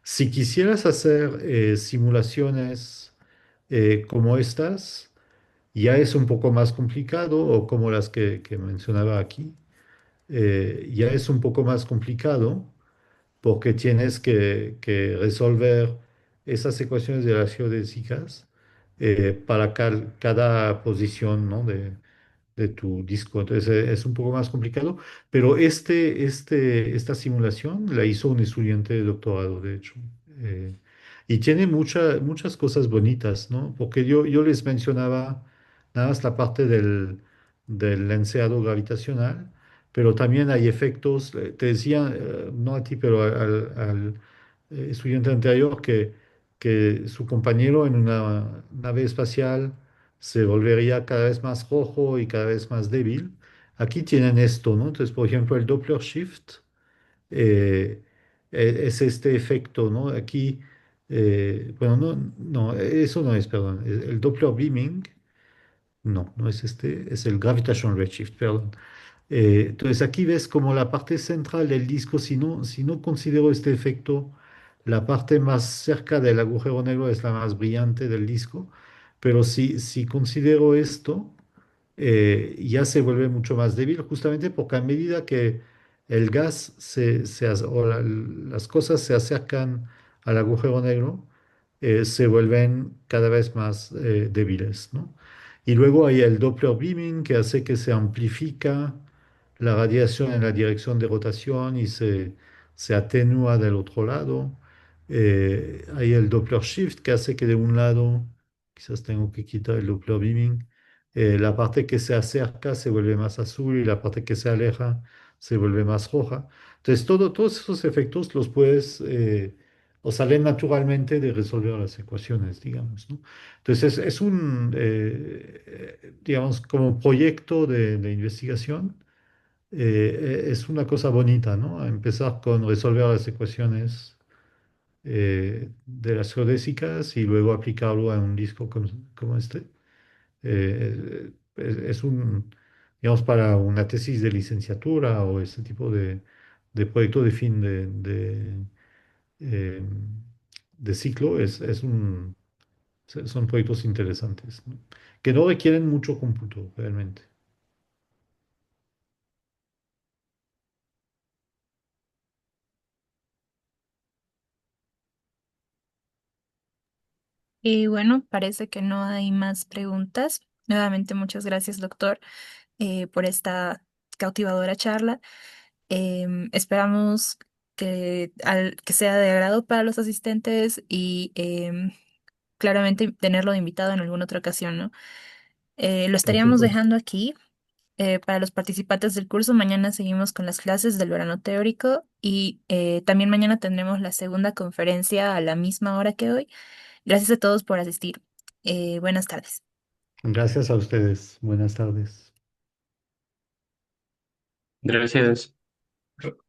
Speaker 2: Si quisieras hacer simulaciones como estas, ya es un poco más complicado, o como las que mencionaba aquí, ya es un poco más complicado porque tienes que resolver esas ecuaciones de las geodésicas para cada posición, ¿no? de tu disco. Entonces es un poco más complicado, pero esta simulación la hizo un estudiante de doctorado, de hecho. Eh, y tiene muchas cosas bonitas, ¿no? Porque yo les mencionaba nada más la parte del lenceado gravitacional, pero también hay efectos, te decía, no a ti, pero al estudiante anterior, que su compañero en una nave espacial se volvería cada vez más rojo y cada vez más débil. Aquí tienen esto, ¿no? Entonces, por ejemplo, el Doppler Shift eh, es este efecto, ¿no? Aquí, bueno, no, eso no es, perdón, el Doppler Beaming, no es este, es el Gravitational Redshift, perdón. Entonces aquí ves como la parte central del disco, si no considero este efecto, la parte más cerca del agujero negro es la más brillante del disco, pero si considero esto, ya se vuelve mucho más débil, justamente porque a medida que el gas las cosas se acercan al agujero negro, se vuelven cada vez más débiles, ¿no? Y luego hay el Doppler beaming que hace que se amplifica la radiación en la dirección de rotación y se atenúa del otro lado. Hay el Doppler shift que hace que de un lado, quizás tengo que quitar el Doppler beaming, la parte que se acerca se vuelve más azul y la parte que se aleja se vuelve más roja. Entonces, todos esos efectos los puedes, o salen naturalmente de resolver las ecuaciones, digamos, ¿no? Entonces, es digamos, como proyecto de investigación, es una cosa bonita, ¿no? Empezar con resolver las ecuaciones de las geodésicas y luego aplicarlo a un disco como este. Digamos, para una tesis de licenciatura o este tipo de proyecto de fin eh, de ciclo, son proyectos interesantes, ¿no? Que no requieren mucho cómputo realmente.
Speaker 1: Y bueno, parece que no hay más preguntas. Nuevamente, muchas gracias, doctor, por esta cautivadora charla. Esperamos que sea de agrado para los asistentes y claramente tenerlo de invitado en alguna otra ocasión, ¿no? Lo
Speaker 2: Por
Speaker 1: estaríamos
Speaker 2: supuesto.
Speaker 1: dejando aquí. para los participantes del curso, mañana seguimos con las clases del verano teórico y también mañana tendremos la segunda conferencia a la misma hora que hoy. Gracias a todos por asistir. Buenas tardes.
Speaker 2: Gracias a ustedes. Buenas tardes.
Speaker 6: Gracias.